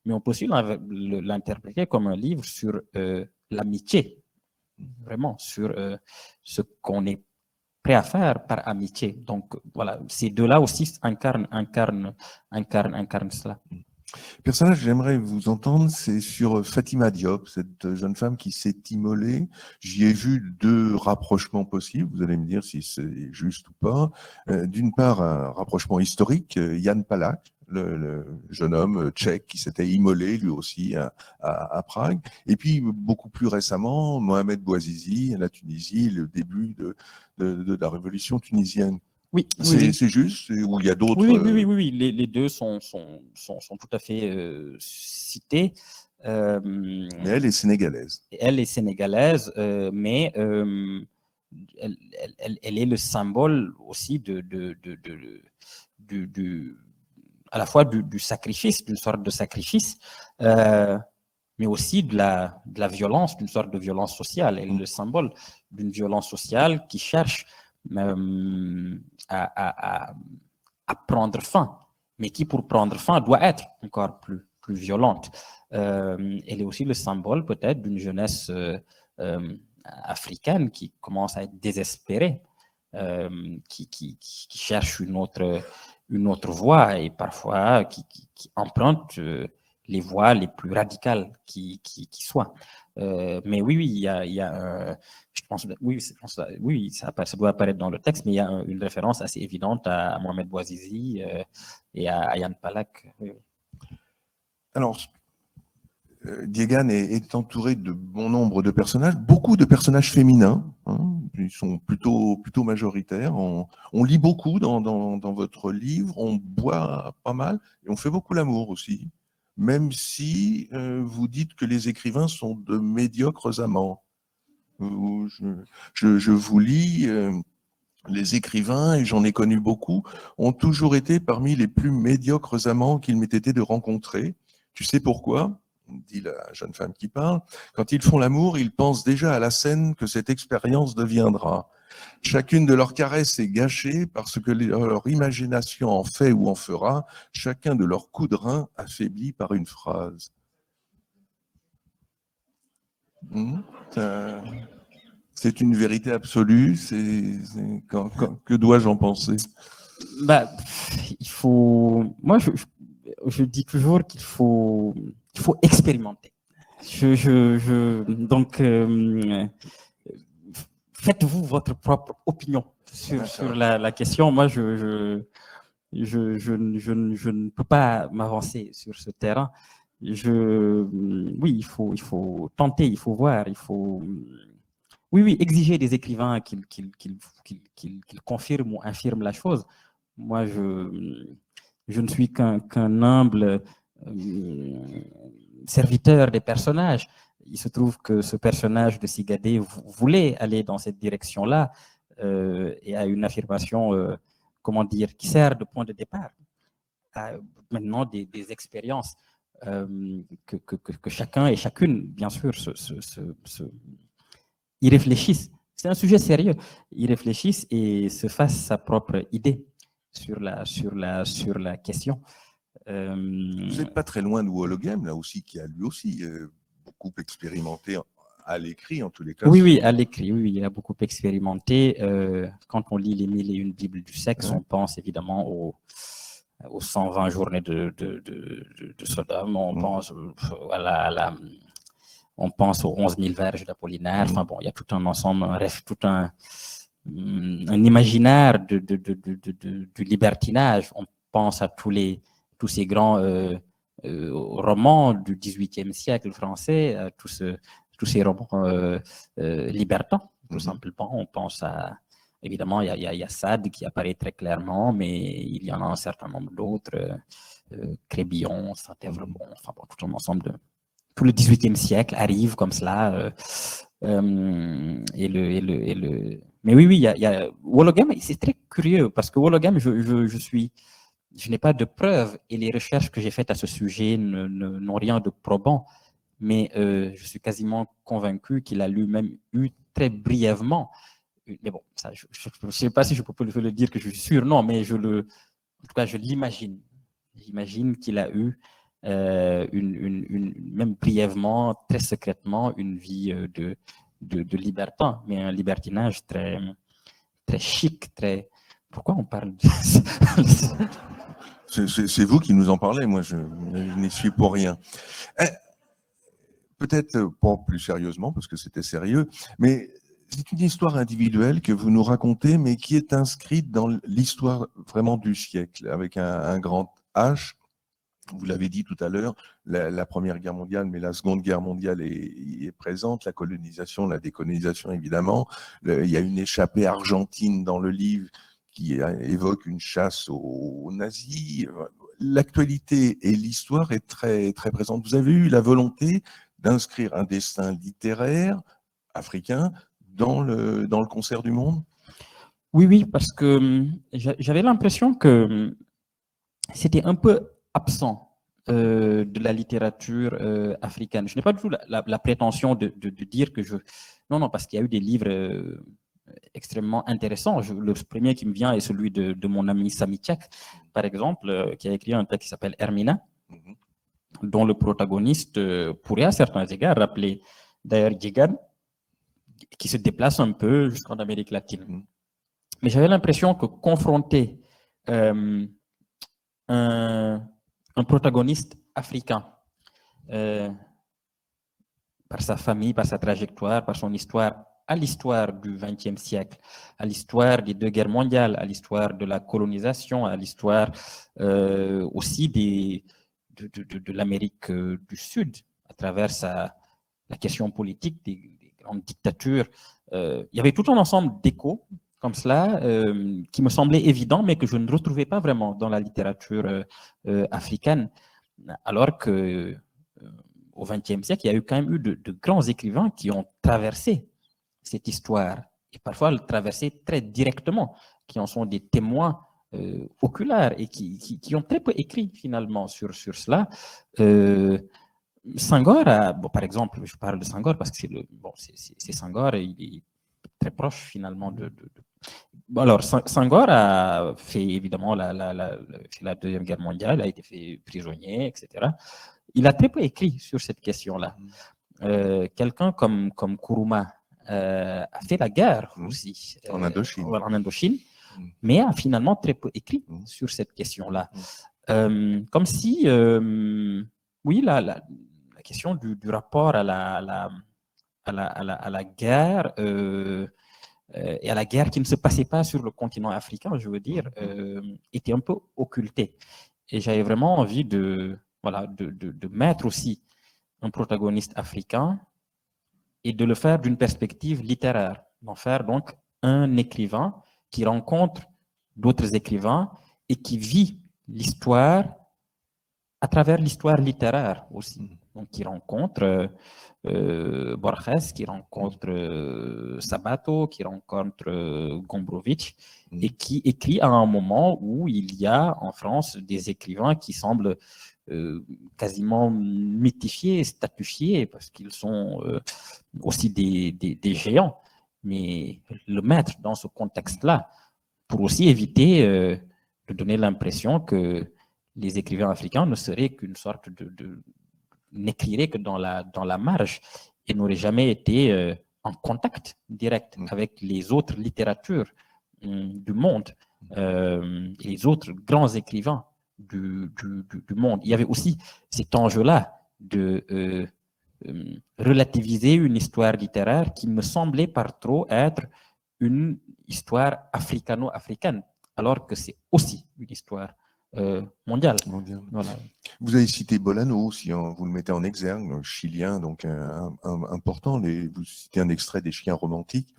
[SPEAKER 4] mais on peut aussi l'interpréter comme un livre sur l'amitié, vraiment, sur ce qu'on est prêt à faire par amitié. Donc, voilà, ces deux-là aussi incarnent cela.
[SPEAKER 3] Personnage, j'aimerais vous entendre, c'est sur Fatima Diop, cette jeune femme qui s'est immolée. J'y ai vu deux rapprochements possibles, vous allez me dire si c'est juste ou pas. D'une part, un rapprochement historique, Jan Palach, le jeune homme tchèque qui s'était immolé lui aussi à Prague. Et puis, beaucoup plus récemment, Mohamed Bouazizi, la Tunisie, le début de la révolution tunisienne.
[SPEAKER 4] Oui,
[SPEAKER 3] c'est juste, ou il y a d'autres...
[SPEAKER 4] Oui. Les deux sont tout à fait cités.
[SPEAKER 3] Mais elle est sénégalaise.
[SPEAKER 4] Elle est sénégalaise, mais elle est le symbole aussi à la fois du sacrifice, d'une sorte de sacrifice, mais aussi de la violence, d'une sorte de violence sociale. Elle est le symbole d'une violence sociale qui cherche à prendre fin, mais qui, pour prendre fin, doit être encore plus violente. Elle est aussi le symbole, peut-être, d'une jeunesse africaine qui commence à être désespérée, qui cherche une autre voie et parfois qui emprunte les voies les plus radicales qui soient. Mais oui, il y a je pense, oui, ça doit apparaître dans le texte, mais il y a une référence assez évidente à Mohamed Bouazizi et à Jan Palach. Oui.
[SPEAKER 3] Alors, Diégane est entouré de bon nombre de personnages, beaucoup de personnages féminins, hein, ils sont plutôt majoritaires. On lit beaucoup dans votre livre, on boit pas mal et on fait beaucoup l'amour aussi, même si vous dites que les écrivains sont de médiocres amants. Je vous lis, les écrivains, et j'en ai connu beaucoup, ont toujours été parmi les plus médiocres amants qu'il m'ait été de rencontrer. Tu sais pourquoi ? Dit la jeune femme qui parle. Quand ils font l'amour, ils pensent déjà à la scène que cette expérience deviendra. Chacune de leurs caresses est gâchée parce que leur imagination en fait ou en fera, chacun de leurs coups de rein affaibli par une phrase. C'est une vérité absolue. Que dois-je en penser ?
[SPEAKER 4] Il faut. Moi, je dis toujours qu'il faut expérimenter. Donc, faites-vous votre propre opinion sur la question. Moi, je ne peux pas m'avancer sur ce terrain. Oui, il faut tenter, il faut voir, il faut. Oui, exiger des écrivains qu'ils confirment ou infirment la chose. Moi, je ne suis qu'un humble serviteur des personnages. Il se trouve que ce personnage de Sigadé voulait aller dans cette direction-là et a une affirmation, comment dire, qui sert de point de départ à maintenant des expériences que chacun et chacune, bien sûr, y réfléchissent. C'est un sujet sérieux. Ils réfléchissent et se fassent sa propre idée sur la question.
[SPEAKER 3] Vous n'êtes pas très loin de Wologem, là aussi, qui a lui aussi beaucoup expérimenté à l'écrit, en tous les cas.
[SPEAKER 4] Oui, à l'écrit, oui, il a beaucoup expérimenté. Quand on lit les 1001 Bibles du sexe, on pense évidemment aux 120 journées de Sodome, on pense on pense aux 11 000 verges d'Apollinaire. Enfin bon, il y a tout un ensemble, tout un imaginaire du libertinage. On pense à tous ces grands romans du XVIIIe siècle français, à tous ces romans libertins, tout simplement. On pense à, évidemment, il y a Sade qui apparaît très clairement, mais il y en a un certain nombre d'autres, Crébillon, Saint-Évremont, enfin bon, tout un ensemble de... Tout le XVIIIe siècle arrive comme cela, et Mais oui, il y a Wologam, c'est très curieux parce que Wologam, je n'ai pas de preuves et les recherches que j'ai faites à ce sujet n'ont rien de probant, mais je suis quasiment convaincu qu'il a lui-même eu très brièvement. Mais bon, ça, je ne sais pas si je peux le dire que je suis sûr, non, mais en tout cas, je l'imagine. J'imagine qu'il a eu, même brièvement, très secrètement, une vie de libertin, mais un libertinage très, très chic, très... Pourquoi on parle de ça?
[SPEAKER 3] C'est vous qui nous en parlez, moi je n'y suis pour rien. Peut-être pas plus sérieusement, parce que c'était sérieux, mais c'est une histoire individuelle que vous nous racontez, mais qui est inscrite dans l'histoire vraiment du siècle, avec un grand H. Vous l'avez dit tout à l'heure, la Première Guerre mondiale, mais la Seconde Guerre mondiale est présente, la colonisation, la décolonisation évidemment. Il y a une échappée argentine dans le livre qui évoque une chasse aux nazis. L'actualité et l'histoire est très, très présente. Vous avez eu la volonté d'inscrire un destin littéraire africain dans le concert du monde?
[SPEAKER 4] Oui, parce que j'avais l'impression que c'était un peu absent de la littérature africaine. Je n'ai pas du tout la prétention de dire que je... Non, parce qu'il y a eu des livres extrêmement intéressants. Le premier qui me vient est celui de mon ami Sami Tchek, par exemple, qui a écrit un texte qui s'appelle Hermina, dont le protagoniste pourrait à certains égards rappeler d'ailleurs Gigan, qui se déplace un peu jusqu'en Amérique latine. Mais j'avais l'impression que confronter un protagoniste africain par sa famille, par sa trajectoire, par son histoire, à l'histoire du XXe siècle, à l'histoire des 2 guerres mondiales, à l'histoire de la colonisation, à l'histoire aussi de l'Amérique du Sud, à travers la question politique des grandes dictatures. Il y avait tout un ensemble d'échos comme cela, qui me semblait évident, mais que je ne retrouvais pas vraiment dans la littérature africaine, alors que au XXe siècle, il y a eu quand même eu de grands écrivains qui ont traversé cette histoire, et parfois le traversé très directement, qui en sont des témoins oculaires et qui ont très peu écrit finalement sur cela. Senghor, par exemple, je parle de Senghor parce que c'est Senghor, et il est très proche finalement Alors, Senghor a fait évidemment la Deuxième Guerre mondiale, a été fait prisonnier, etc. Il a très peu écrit sur cette question-là. Quelqu'un comme Nkrumah a fait la guerre aussi
[SPEAKER 3] en
[SPEAKER 4] Indochine, mais a finalement très peu écrit sur cette question-là. Comme si, oui, la question du rapport à la guerre et à la guerre qui ne se passait pas sur le continent africain, je veux dire, était un peu occultée. Et j'avais vraiment envie de mettre aussi un protagoniste africain et de le faire d'une perspective littéraire, d'en faire donc un écrivain qui rencontre d'autres écrivains et qui vit l'histoire à travers l'histoire littéraire aussi. Donc, qui rencontre Borges, qui rencontre Sabato, qui rencontre Gombrowicz, et qui écrit à un moment où il y a en France des écrivains qui semblent quasiment mythifiés, statufiés, parce qu'ils sont aussi des géants. Mais le mettre dans ce contexte-là, pour aussi éviter de donner l'impression que les écrivains africains ne seraient qu'une sorte n'écriraient que dans la marge et n'auraient jamais été en contact direct avec les autres littératures du monde, les autres grands écrivains du monde. Il y avait aussi cet enjeu-là de relativiser une histoire littéraire qui me semblait par trop être une histoire africano-africaine, alors que c'est aussi une histoire mondiale.
[SPEAKER 3] Voilà. Vous avez cité Bolano, si vous le mettez en exergue, chilien, donc important. Vous citez un extrait des Chiens romantiques.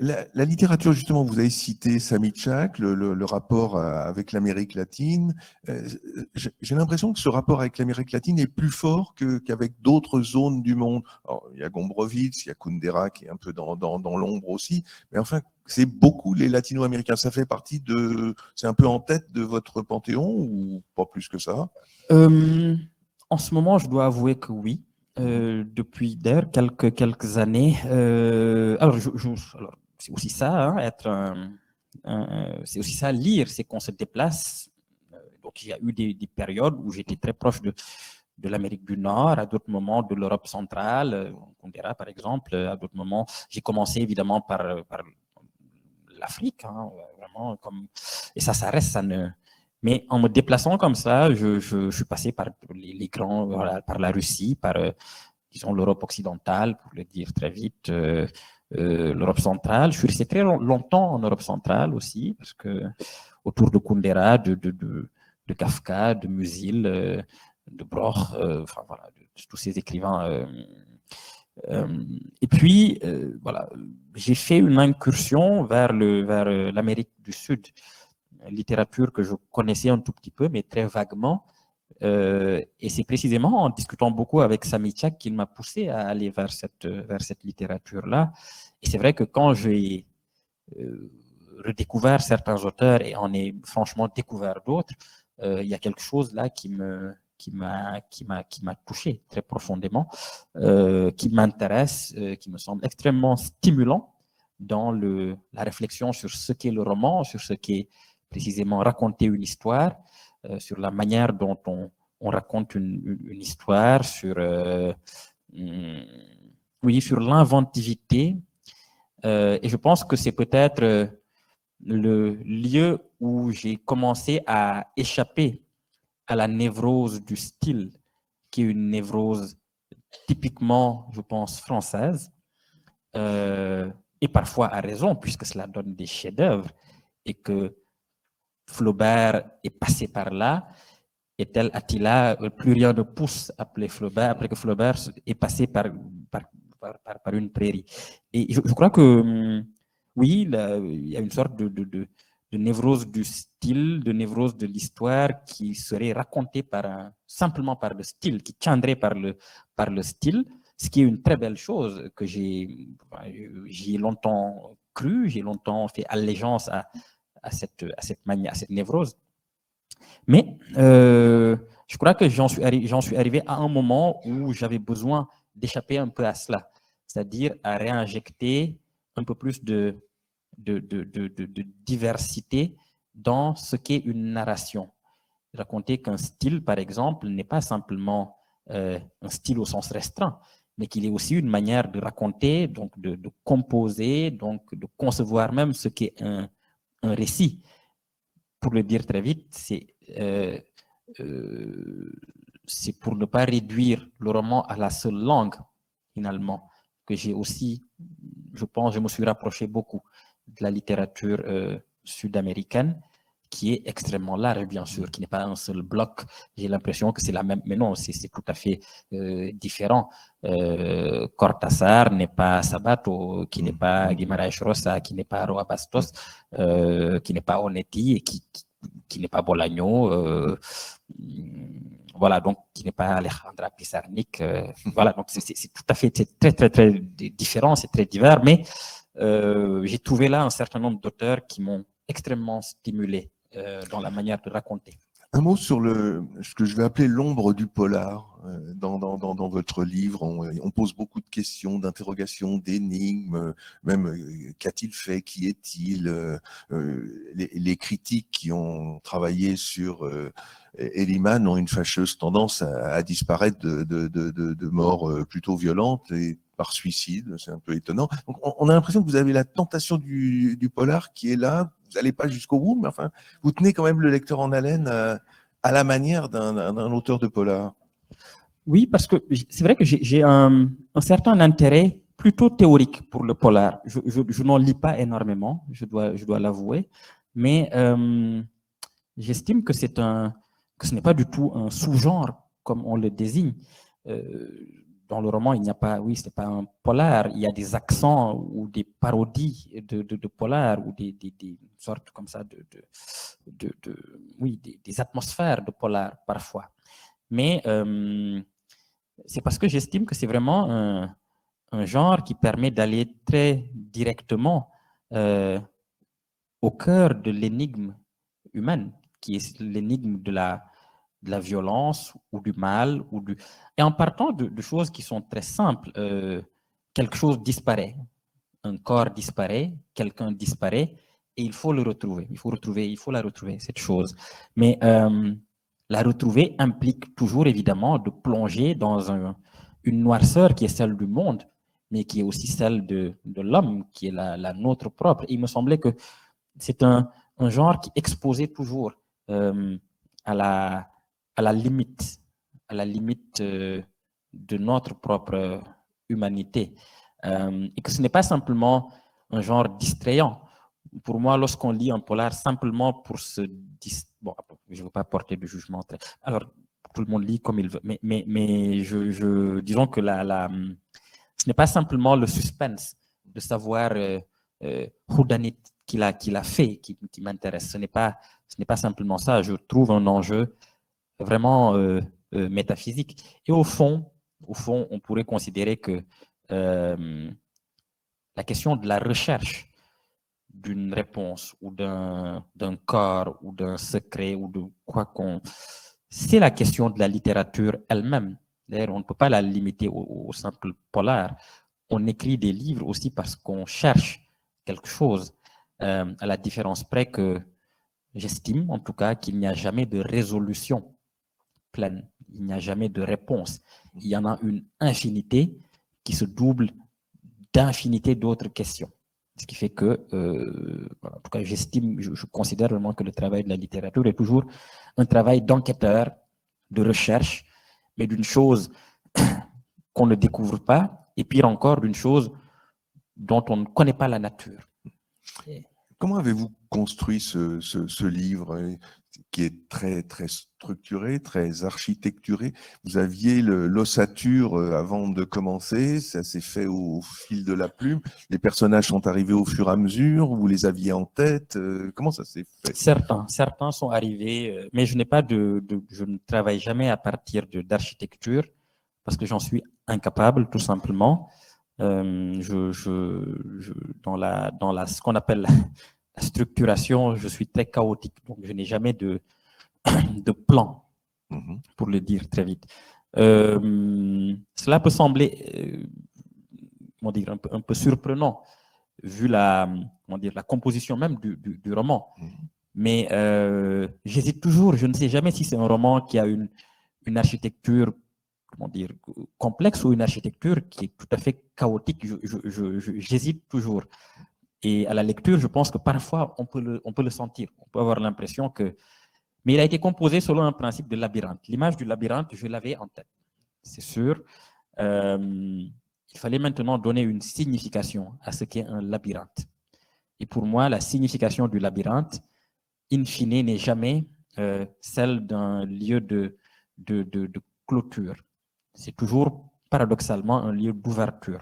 [SPEAKER 3] La littérature, justement, vous avez cité Samy Tchak, le rapport avec l'Amérique latine. J'ai l'impression que ce rapport avec l'Amérique latine est plus fort qu'avec d'autres zones du monde. Alors, il y a Gombrowicz, il y a Kundera qui est un peu dans l'ombre aussi, mais enfin, c'est beaucoup les latino-américains. Ça fait partie c'est un peu en tête de votre panthéon ou pas plus que ça?
[SPEAKER 4] En ce moment, je dois avouer que oui. Depuis d'ailleurs quelques années. Alors, alors, c'est aussi ça, hein, c'est aussi ça, lire, c'est qu'on se déplace. Donc, il y a eu des périodes où j'étais très proche de l'Amérique du Nord, à d'autres moments de l'Europe centrale, Kundera par exemple, à d'autres moments. J'ai commencé évidemment par l'Afrique, hein, vraiment, et ça reste, ça ne... Mais en me déplaçant comme ça, je suis passé par les grands, voilà, par la Russie, par, disons, l'Europe occidentale, pour le dire très vite, l'Europe centrale. Je suis resté très longtemps en Europe centrale aussi, parce que autour de Kundera, de Kafka, de Musil, de Bloch, enfin voilà, de tous ces écrivains. Et puis, voilà, j'ai fait une incursion vers l'Amérique du Sud, littérature que je connaissais un tout petit peu, mais très vaguement. Et c'est précisément en discutant beaucoup avec Samy Tchak qu'il m'a poussé à aller vers cette littérature-là. Et c'est vrai que quand j'ai redécouvert certains auteurs et en ai franchement découvert d'autres, il y a quelque chose là qui m'a touché très profondément, qui m'intéresse, qui me semble extrêmement stimulant dans la réflexion sur ce qu'est le roman, sur ce qu'est précisément raconter une histoire, sur la manière dont on raconte une histoire, sur l'inventivité. Et je pense que c'est peut-être le lieu où j'ai commencé à échapper à la névrose du style, qui est une névrose typiquement, je pense, française, et parfois à raison, puisque cela donne des chefs-d'œuvre, et que Flaubert est passé par là, et tel Attila, plus rien ne pousse après que Flaubert est passé par une prairie. Et je crois que, oui, il y a une sorte de névrose du style, de névrose de l'histoire qui serait racontée simplement par le style, qui tiendrait par le style, ce qui est une très belle chose que j'y ai longtemps cru, j'ai longtemps fait allégeance à cette névrose. Mais je crois que j'en suis arrivé à un moment où j'avais besoin d'échapper un peu à cela, c'est-à-dire à réinjecter un peu plus de diversité dans ce qu'est une narration. Raconter qu'un style, par exemple, n'est pas simplement un style au sens restreint, mais qu'il est aussi une manière de raconter, donc de composer, donc de concevoir même ce qu'est un récit. Pour le dire très vite, c'est pour ne pas réduire le roman à la seule langue, finalement, que j'ai aussi, je pense, je me suis rapproché beaucoup de la littérature sud-américaine, qui est extrêmement large, bien sûr, qui n'est pas un seul bloc. J'ai l'impression que c'est la même, mais non, c'est tout à fait différent. Cortázar n'est pas Sabato, qui n'est pas Guimarães Rosa, qui n'est pas Roa Bastos, qui n'est pas Onetti, et qui n'est pas Bolaño, voilà, donc qui n'est pas Alejandra Pizarnik. Voilà, donc c'est tout à fait, c'est très, très, très différent, c'est très divers, mais j'ai trouvé là un certain nombre d'auteurs qui m'ont extrêmement stimulé dans la manière de raconter.
[SPEAKER 3] Un mot sur ce que je vais appeler l'ombre du polar. Dans votre livre, on pose beaucoup de questions, d'interrogations, d'énigmes, même qu'a-t-il fait, qui est-il, les critiques qui ont travaillé sur Eliman ont une fâcheuse tendance à disparaître de morts plutôt violentes et par suicide, c'est un peu étonnant. Donc on a l'impression que vous avez la tentation du polar qui est là, vous n'allez pas jusqu'au bout, mais enfin, vous tenez quand même le lecteur en haleine à la manière d'un auteur de polar.
[SPEAKER 4] Oui, parce que c'est vrai que j'ai un certain intérêt plutôt théorique pour le polar. Je n'en lis pas énormément, je dois l'avouer, mais j'estime que ce n'est pas du tout un sous-genre comme on le désigne. dans le roman, il n'y a pas, oui, c'est pas un polar, il y a des accents ou des parodies de polar ou des sortes comme ça oui, des atmosphères de polar parfois. Mais c'est parce que j'estime que c'est vraiment un genre qui permet d'aller très directement au cœur de l'énigme humaine, qui est l'énigme de la violence ou du mal. Et en partant de choses qui sont très simples, quelque chose disparaît, un corps disparaît, quelqu'un disparaît, et il faut le retrouver. Il faut la retrouver, cette chose. Mais la retrouver implique toujours, évidemment, de plonger dans une noirceur qui est celle du monde, mais qui est aussi celle de l'homme, qui est la nôtre propre. Et il me semblait que c'est un genre qui exposait toujours à la limite de notre propre humanité. Et que ce n'est pas simplement un genre distrayant. Pour moi, lorsqu'on lit un polar simplement pour se bon, je ne veux pas porter de jugement. Alors, tout le monde lit comme il veut, mais disons que ce n'est pas simplement le suspense de savoir whodunit qu'il a fait qui m'intéresse. Ce n'est pas simplement ça. Je trouve un enjeu vraiment métaphysique. Et au fond, on pourrait considérer que la question de la recherche d'une réponse ou d'un corps ou d'un secret ou de quoi c'est la question de la littérature elle-même. D'ailleurs, on ne peut pas la limiter au simple polar. On écrit des livres aussi parce qu'on cherche quelque chose, à la différence près que j'estime en tout cas qu'il n'y a jamais de résolution pleine. Il n'y a jamais de réponse. Il y en a une infinité qui se double d'infinité d'autres questions. Ce qui fait que, en tout cas, je considère vraiment que le travail de la littérature est toujours un travail d'enquêteur, de recherche, mais d'une chose qu'on ne découvre pas, et pire encore, d'une chose dont on ne connaît pas la nature.
[SPEAKER 3] Comment avez-vous construit ce livre qui est très, très structuré, très architecturé? Vous aviez l'ossature avant de commencer, ça s'est fait au fil de la plume. Les personnages sont arrivés au fur et à mesure, vous les aviez en tête. Comment ça s'est fait?
[SPEAKER 4] Certains sont arrivés, mais je ne travaille jamais à partir d'architecture parce que j'en suis incapable, tout simplement. Dans ce qu'on appelle la structuration, je suis très chaotique, donc je n'ai jamais de plan, pour le dire très vite. Cela peut sembler un peu surprenant, vu la composition même du roman. Mais j'hésite toujours, je ne sais jamais si c'est un roman qui a une architecture complexe ou une architecture qui est tout à fait chaotique. J'hésite toujours. Et à la lecture, je pense que parfois, on peut le sentir. On peut avoir l'impression que... Mais il a été composé selon un principe de labyrinthe. L'image du labyrinthe, je l'avais en tête, c'est sûr. Il fallait maintenant donner une signification à ce qu'est un labyrinthe. Et pour moi, la signification du labyrinthe, in fine, n'est jamais celle d'un lieu de clôture. C'est toujours, paradoxalement, un lieu d'ouverture.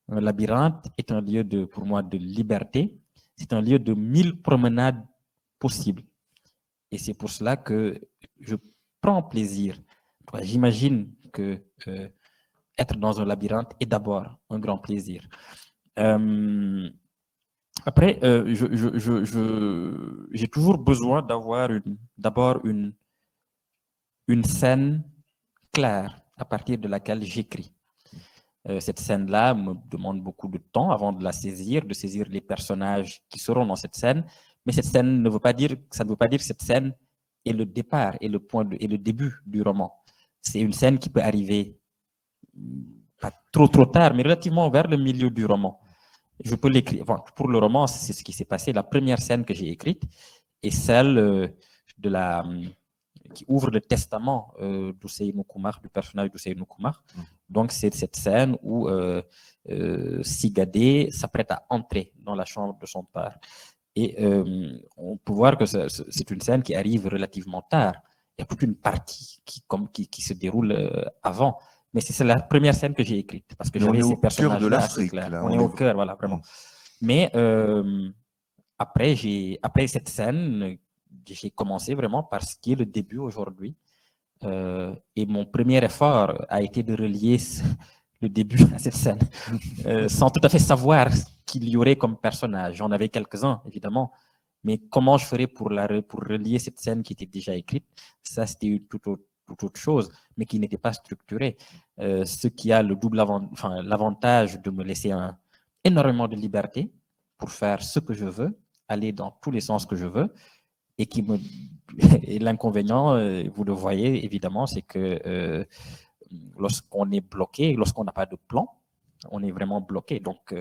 [SPEAKER 4] Un labyrinthe est un lieu, pour moi, de liberté. C'est un lieu de 1000 promenades possibles. Et c'est pour cela que je prends plaisir. J'imagine que être dans un labyrinthe est d'abord un grand plaisir. Après, j'ai toujours besoin d'avoir d'abord une scène claire à partir de laquelle j'écris. Cette scène-là me demande beaucoup de temps avant de saisir les personnages qui seront dans cette scène. Mais cette scène ça ne veut pas dire que cette scène est le départ et le début du roman. C'est une scène qui peut arriver pas trop tard, mais relativement vers le milieu du roman. Je peux l'écrire. Enfin, pour le roman, c'est ce qui s'est passé. La première scène que j'ai écrite est celle qui ouvre le testament d'Ousseynou Koumar, du personnage d'Ousseynou Koumar. Donc, c'est cette scène où Sigadé s'apprête à entrer dans la chambre de son père. Et on peut voir que c'est une scène qui arrive relativement tard. Il y a toute une partie qui se déroule avant. Mais c'est la première scène que j'ai écrite, parce que
[SPEAKER 3] Mais on
[SPEAKER 4] j'avais
[SPEAKER 3] est
[SPEAKER 4] ces
[SPEAKER 3] au cœur de
[SPEAKER 4] personnages-là assez
[SPEAKER 3] l'Afrique,
[SPEAKER 4] clairs.
[SPEAKER 3] là.
[SPEAKER 4] On est au cœur, voilà, vraiment. Mais après cette scène, j'ai commencé vraiment par ce qui est le début aujourd'hui. Et mon premier effort a été de relier le début à cette scène, sans tout à fait savoir ce qu'il y aurait comme personnage. J'en avais quelques-uns, évidemment, mais comment je ferais pour relier cette scène qui était déjà écrite, ça c'était toute autre chose, mais qui n'était pas structurée. Ce qui a le double l'avantage de me laisser énormément de liberté pour faire ce que je veux, aller dans tous les sens que je veux, et l'inconvénient, vous le voyez évidemment, c'est que lorsqu'on est bloqué, lorsqu'on n'a pas de plan, on est vraiment bloqué. Donc,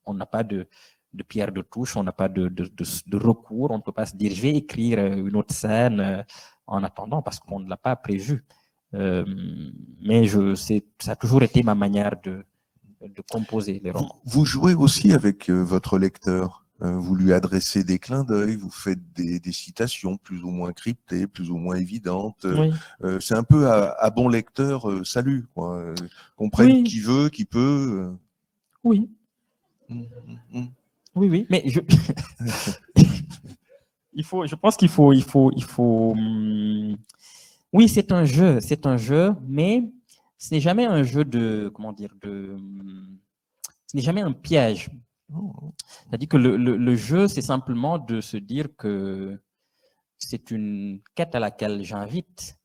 [SPEAKER 4] on n'a pas de pierre de touche, on n'a pas de recours, on ne peut pas se dire je vais écrire une autre scène en attendant parce qu'on ne l'a pas prévu. Mais ça a toujours été ma manière de composer les romans.
[SPEAKER 3] Vous jouez aussi avec votre lecteur. Vous lui adressez des clins d'œil, vous faites des citations plus ou moins cryptées, plus ou moins évidentes.
[SPEAKER 4] Oui.
[SPEAKER 3] C'est un peu à bon lecteur, salut, quoi. Comprenne
[SPEAKER 4] Oui.
[SPEAKER 3] qui veut, qui peut.
[SPEAKER 4] Oui. Oui, mais je pense qu'il faut. Oui, c'est un jeu, mais ce n'est jamais un jeu ce n'est jamais un piège. C'est-à-dire que le jeu, c'est simplement de se dire que c'est une quête à laquelle j'invite,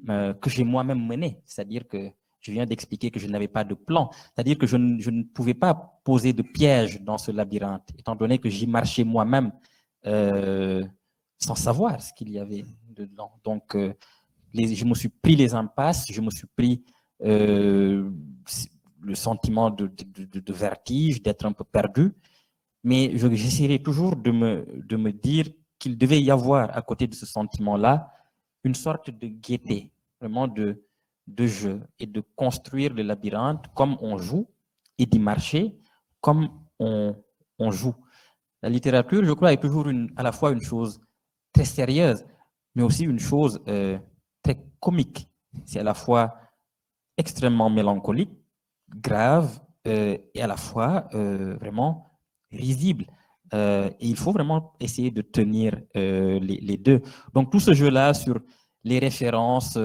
[SPEAKER 4] que j'ai moi-même menée. C'est-à-dire que je viens d'expliquer que je n'avais pas de plan. C'est-à-dire que je ne pouvais pas poser de piège dans ce labyrinthe, étant donné que j'y marchais moi-même sans savoir ce qu'il y avait dedans. Donc, je me suis pris les impasses, je me suis pris le sentiment de vertige, d'être un peu perdu. Mais j'essaierai toujours de me dire qu'il devait y avoir, à côté de ce sentiment-là, une sorte de gaieté, vraiment de jeu, et de construire le labyrinthe comme on joue, et d'y marcher comme on joue. La littérature, je crois, est toujours à la fois une chose très sérieuse, mais aussi une chose très comique. C'est à la fois extrêmement mélancolique, grave, et à la fois vraiment risible. Et il faut vraiment essayer de tenir les deux. Donc tout ce jeu-là sur les références,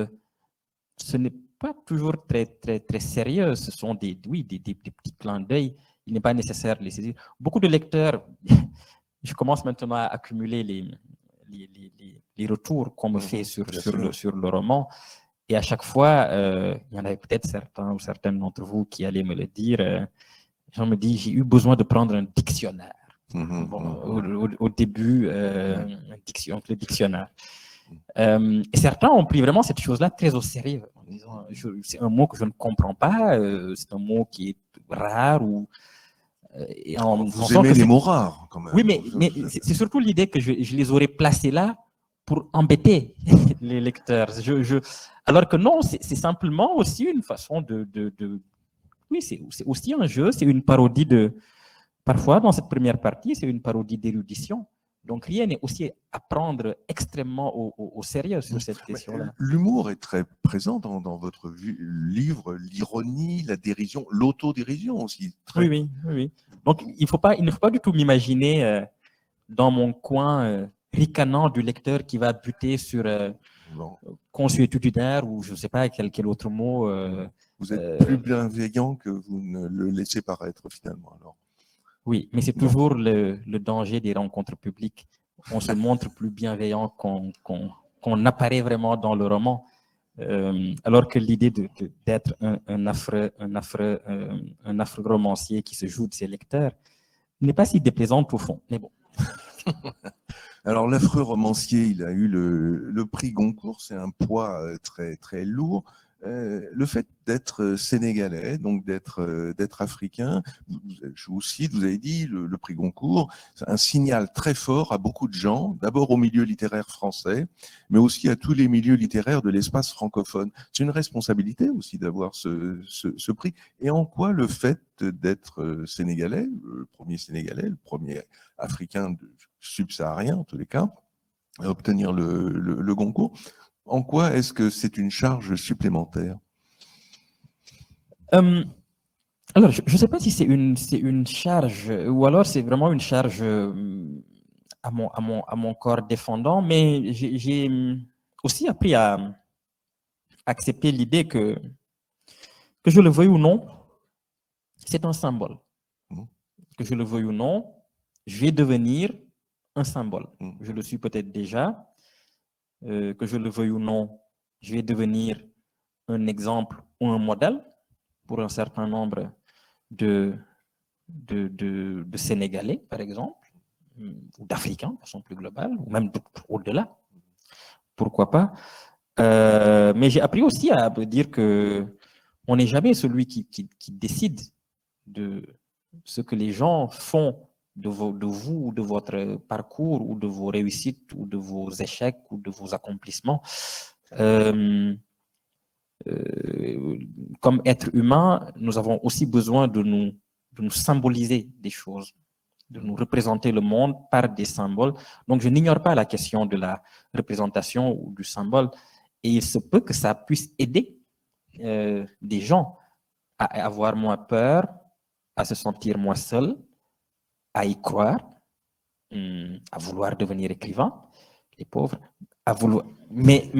[SPEAKER 4] ce n'est pas toujours très, très, très sérieux. Ce sont des petits clins d'œil. Il n'est pas nécessaire de les saisir. Beaucoup de lecteurs, je commence maintenant à accumuler les retours qu'on me fait sur le roman. Et à chaque fois, il y en avait peut-être certains ou certaines d'entre vous qui allaient me le dire. Je me dis, j'ai eu besoin de prendre un dictionnaire. Au début, le dictionnaire. Et certains ont pris vraiment cette chose-là très au sérieux, en disant, c'est un mot que je ne comprends pas, c'est un mot qui est rare.
[SPEAKER 3] Vous aimez les mots rares, quand même.
[SPEAKER 4] Oui, mais c'est surtout l'idée que je les aurais placés là pour embêter les lecteurs. Alors que non, c'est simplement aussi une façon oui, c'est aussi un jeu, c'est une parodie parfois, dans cette première partie, c'est une parodie d'érudition. Donc, rien n'est aussi à prendre extrêmement au sérieux sur cette question-là.
[SPEAKER 3] L'humour est très présent dans votre livre, l'ironie, la dérision, l'autodérision aussi.
[SPEAKER 4] Oui. Donc, il ne faut pas du tout m'imaginer dans mon coin ricanant du lecteur qui va buter sur consuétudinaire ou je ne sais pas quel autre mot.
[SPEAKER 3] Vous êtes plus bienveillant que vous ne le laissez paraître finalement. Alors.
[SPEAKER 4] Oui, mais c'est toujours le danger des rencontres publiques. On se montre plus bienveillant qu'on apparaît vraiment dans le roman, alors que l'idée d'être un affreux romancier qui se joue de ses lecteurs n'est pas si déplaisante au fond. Mais bon.
[SPEAKER 3] Alors l'affreux romancier, il a eu le prix Goncourt, c'est un poids très très lourd. Le fait d'être sénégalais, donc d'être africain, je vous cite, vous avez dit, le prix Goncourt, c'est un signal très fort à beaucoup de gens, d'abord au milieu littéraire français, mais aussi à tous les milieux littéraires de l'espace francophone. C'est une responsabilité aussi d'avoir ce prix. Et en quoi le fait d'être sénégalais, le premier africain subsaharien en tous les cas, à obtenir le Goncourt, en quoi est-ce que c'est une charge supplémentaire?
[SPEAKER 4] Alors, je ne sais pas si c'est une charge ou alors c'est vraiment une charge à mon corps défendant, mais j'ai aussi appris à accepter l'idée que je le veuille ou non, c'est un symbole. Que je le veuille ou non, je vais devenir un symbole. Je le suis peut-être déjà. Que je le veuille ou non, je vais devenir un exemple ou un modèle pour un certain nombre de Sénégalais, par exemple, ou d'Africains de façon plus globale, ou même au-delà. Pourquoi pas? Mais j'ai appris aussi à dire que on n'est jamais celui qui décide de ce que les gens font de vous, de votre parcours, ou de vos réussites, ou de vos échecs, ou de vos accomplissements. Comme être humain, nous avons aussi besoin de nous symboliser des choses, de nous représenter le monde par des symboles. Donc, je n'ignore pas la question de la représentation ou du symbole, et il se peut que ça puisse aider des gens à avoir moins peur, à se sentir moins seul, à y croire, à vouloir devenir écrivain, les pauvres, à vouloir. Mais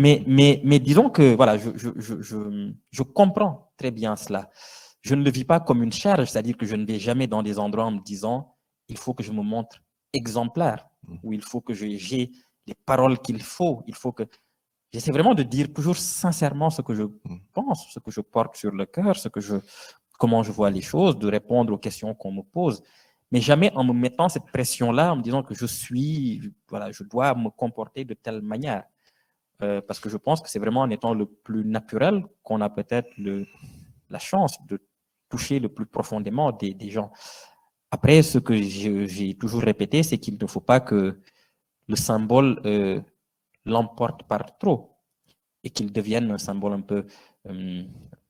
[SPEAKER 4] disons que voilà, je comprends très bien cela. Je ne le vis pas comme une charge, c'est-à-dire que je ne vais jamais dans des endroits en me disant il faut que je me montre exemplaire, ou il faut que j'ai les paroles qu'il faut, il faut que. J'essaie vraiment de dire toujours sincèrement ce que je pense, ce que je porte sur le cœur, comment je vois les choses, de répondre aux questions qu'on me pose, mais jamais en me mettant cette pression-là, en me disant que je dois me comporter de telle manière. Parce que je pense que c'est vraiment en étant le plus naturel qu'on a peut-être la chance de toucher le plus profondément des gens. Après, ce que j'ai toujours répété, c'est qu'il ne faut pas que le symbole l'emporte par trop et qu'il devienne un symbole un peu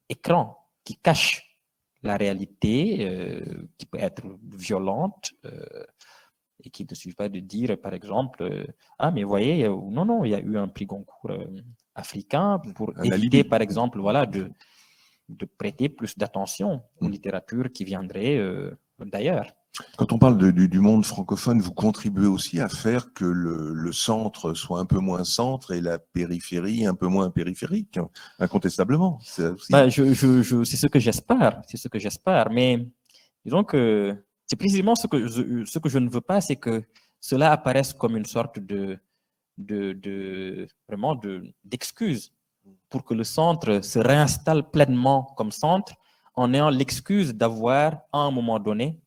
[SPEAKER 4] écran qui cache la réalité, qui peut être violente, et qui ne suffit pas de dire, par exemple, ah, mais voyez, non, il y a eu un prix Goncourt africain pour éviter, par exemple, voilà, de prêter plus d'attention aux littératures qui viendraient d'ailleurs.
[SPEAKER 3] Quand on parle du monde francophone, vous contribuez aussi à faire que le centre soit un peu moins centre et la périphérie un peu moins périphérique, incontestablement. C'est
[SPEAKER 4] ce que j'espère, mais disons que c'est précisément ce que je ne veux pas, c'est que cela apparaisse comme une sorte d'excuse pour que le centre se réinstalle pleinement comme centre en ayant l'excuse d'avoir, à un moment donné,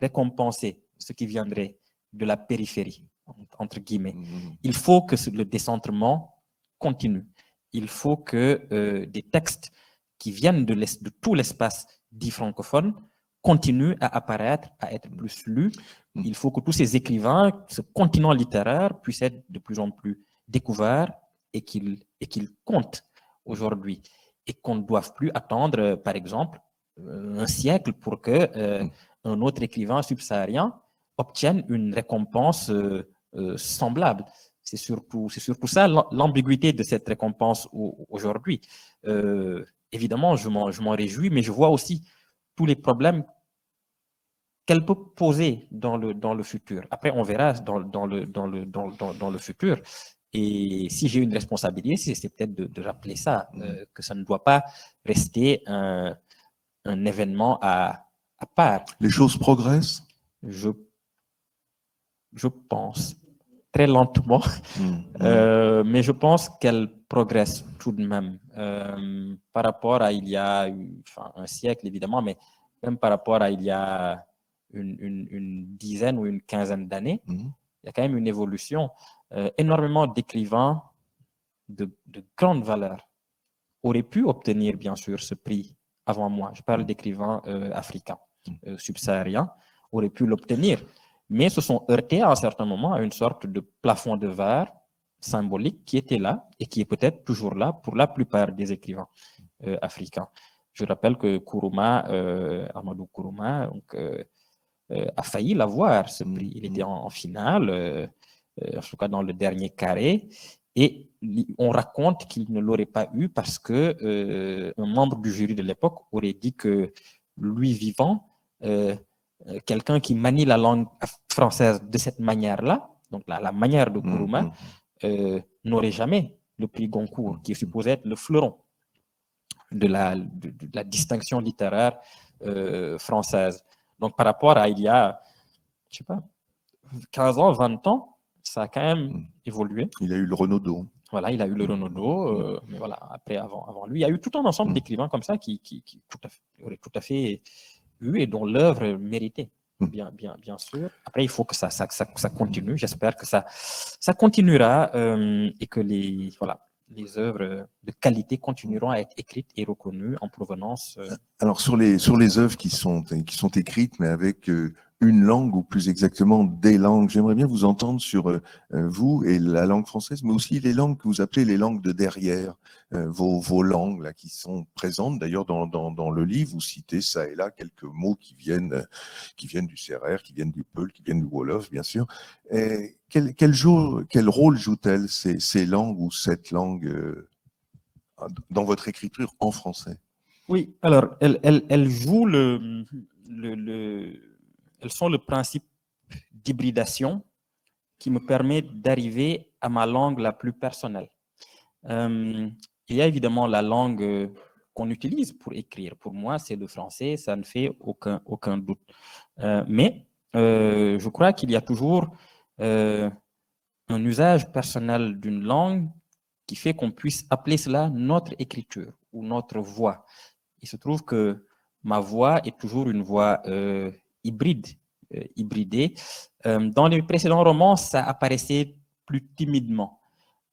[SPEAKER 4] récompenser ce qui viendrait de la périphérie, entre guillemets. Il faut que le décentrement continue. Il faut que des textes qui viennent de tout l'espace dit francophone continuent à apparaître, à être plus lus. Il faut que tous ces écrivains, ce continent littéraire, puissent être de plus en plus découverts et qu'ils comptent aujourd'hui. Et qu'on ne doive plus attendre, par exemple, un siècle pour que un autre écrivain subsaharien obtienne une récompense semblable. C'est surtout ça l'ambiguïté de cette récompense aujourd'hui. Évidemment, je m'en réjouis, mais je vois aussi tous les problèmes qu'elle peut poser dans le futur. Après, on verra dans le futur. Et si j'ai une responsabilité, c'est peut-être de rappeler ça, que ça ne doit pas rester un événement à part.
[SPEAKER 3] Les choses progressent?
[SPEAKER 4] Je pense, très lentement, mais je pense qu'elles progressent tout de même. Par rapport à il y a un siècle, évidemment, mais même par rapport à il y a une dizaine ou une quinzaine d'années, il y a quand même une évolution. Énormément d'écrivains de grande valeur auraient pu obtenir, bien sûr, ce prix avant moi. Je parle d'écrivains africains, subsahariens, auraient pu l'obtenir, mais se sont heurtés à un certain moment à une sorte de plafond de verre symbolique qui était là et qui est peut-être toujours là pour la plupart des écrivains africains. Je rappelle que Amadou Kourouma a failli l'avoir, ce prix. Il était en finale, en tout cas dans le dernier carré, Et on raconte qu'il ne l'aurait pas eu parce que un membre du jury de l'époque aurait dit que lui vivant, quelqu'un qui manie la langue française de cette manière-là, donc la manière de Nkrumah, n'aurait jamais le prix Goncourt, qui est supposé être le fleuron de la distinction littéraire française. Donc, par rapport à il y a, je sais pas, 15 ans, 20 ans, ça a quand même évolué.
[SPEAKER 3] Il a eu le Renaudot.
[SPEAKER 4] Voilà, il a eu le Renaudot, mais voilà, après, avant lui, il y a eu tout un ensemble d'écrivains comme ça qui auraient tout à fait eu et dont l'œuvre méritait, bien sûr. Après, il faut que ça continue. J'espère que ça continuera et que les œuvres de qualité continueront à être écrites et reconnues en provenance.
[SPEAKER 3] Alors, sur les œuvres qui sont écrites, mais avec une langue, ou plus exactement des langues, j'aimerais bien vous entendre sur vous et la langue française, mais aussi les langues que vous appelez les langues de derrière, vos langues là, qui sont présentes. D'ailleurs, dans le livre, vous citez ça et là quelques mots qui viennent du sérère, qui viennent du peul, qui viennent du wolof, bien sûr. Et quel rôle jouent-elles ces langues ou cette langue dans votre écriture en français?
[SPEAKER 4] Oui, alors elles jouent elles sont le principe d'hybridation qui me permet d'arriver à ma langue la plus personnelle. Il y a évidemment la langue qu'on utilise pour écrire. Pour moi, c'est le français, ça ne fait aucun doute. Mais je crois qu'il y a toujours un usage personnel d'une langue qui fait qu'on puisse appeler cela notre écriture ou notre voix. Il se trouve que ma voix est toujours une voix hybridée. Dans les précédents romans, ça apparaissait plus timidement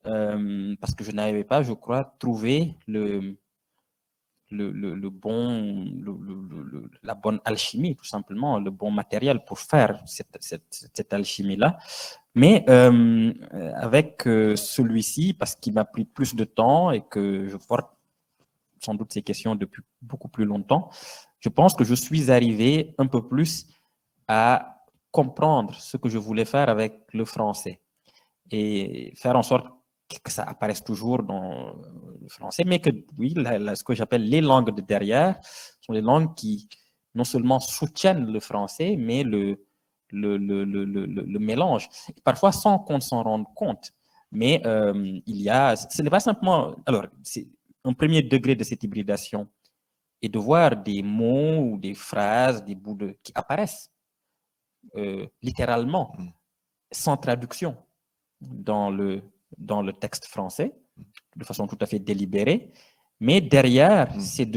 [SPEAKER 4] parce que je n'avais pas, je crois, trouvé la bonne alchimie, tout simplement, le bon matériel pour faire cette alchimie-là. Mais avec celui-ci, parce qu'il m'a pris plus de temps et que je porte sans doute ces questions depuis beaucoup plus longtemps, je pense que je suis arrivé un peu plus à comprendre ce que je voulais faire avec le français et faire en sorte que ça apparaisse toujours dans le français, mais que, oui, ce que j'appelle les langues de derrière sont les langues qui non seulement soutiennent le français, mais le mélange, parfois sans qu'on s'en rende compte. Mais ce n'est pas simplement... Alors, c'est un premier degré de cette hybridation et de voir des mots ou des phrases, des bouts qui apparaissent littéralement, sans traduction dans le texte français, de façon tout à fait délibérée. Mais derrière, c'est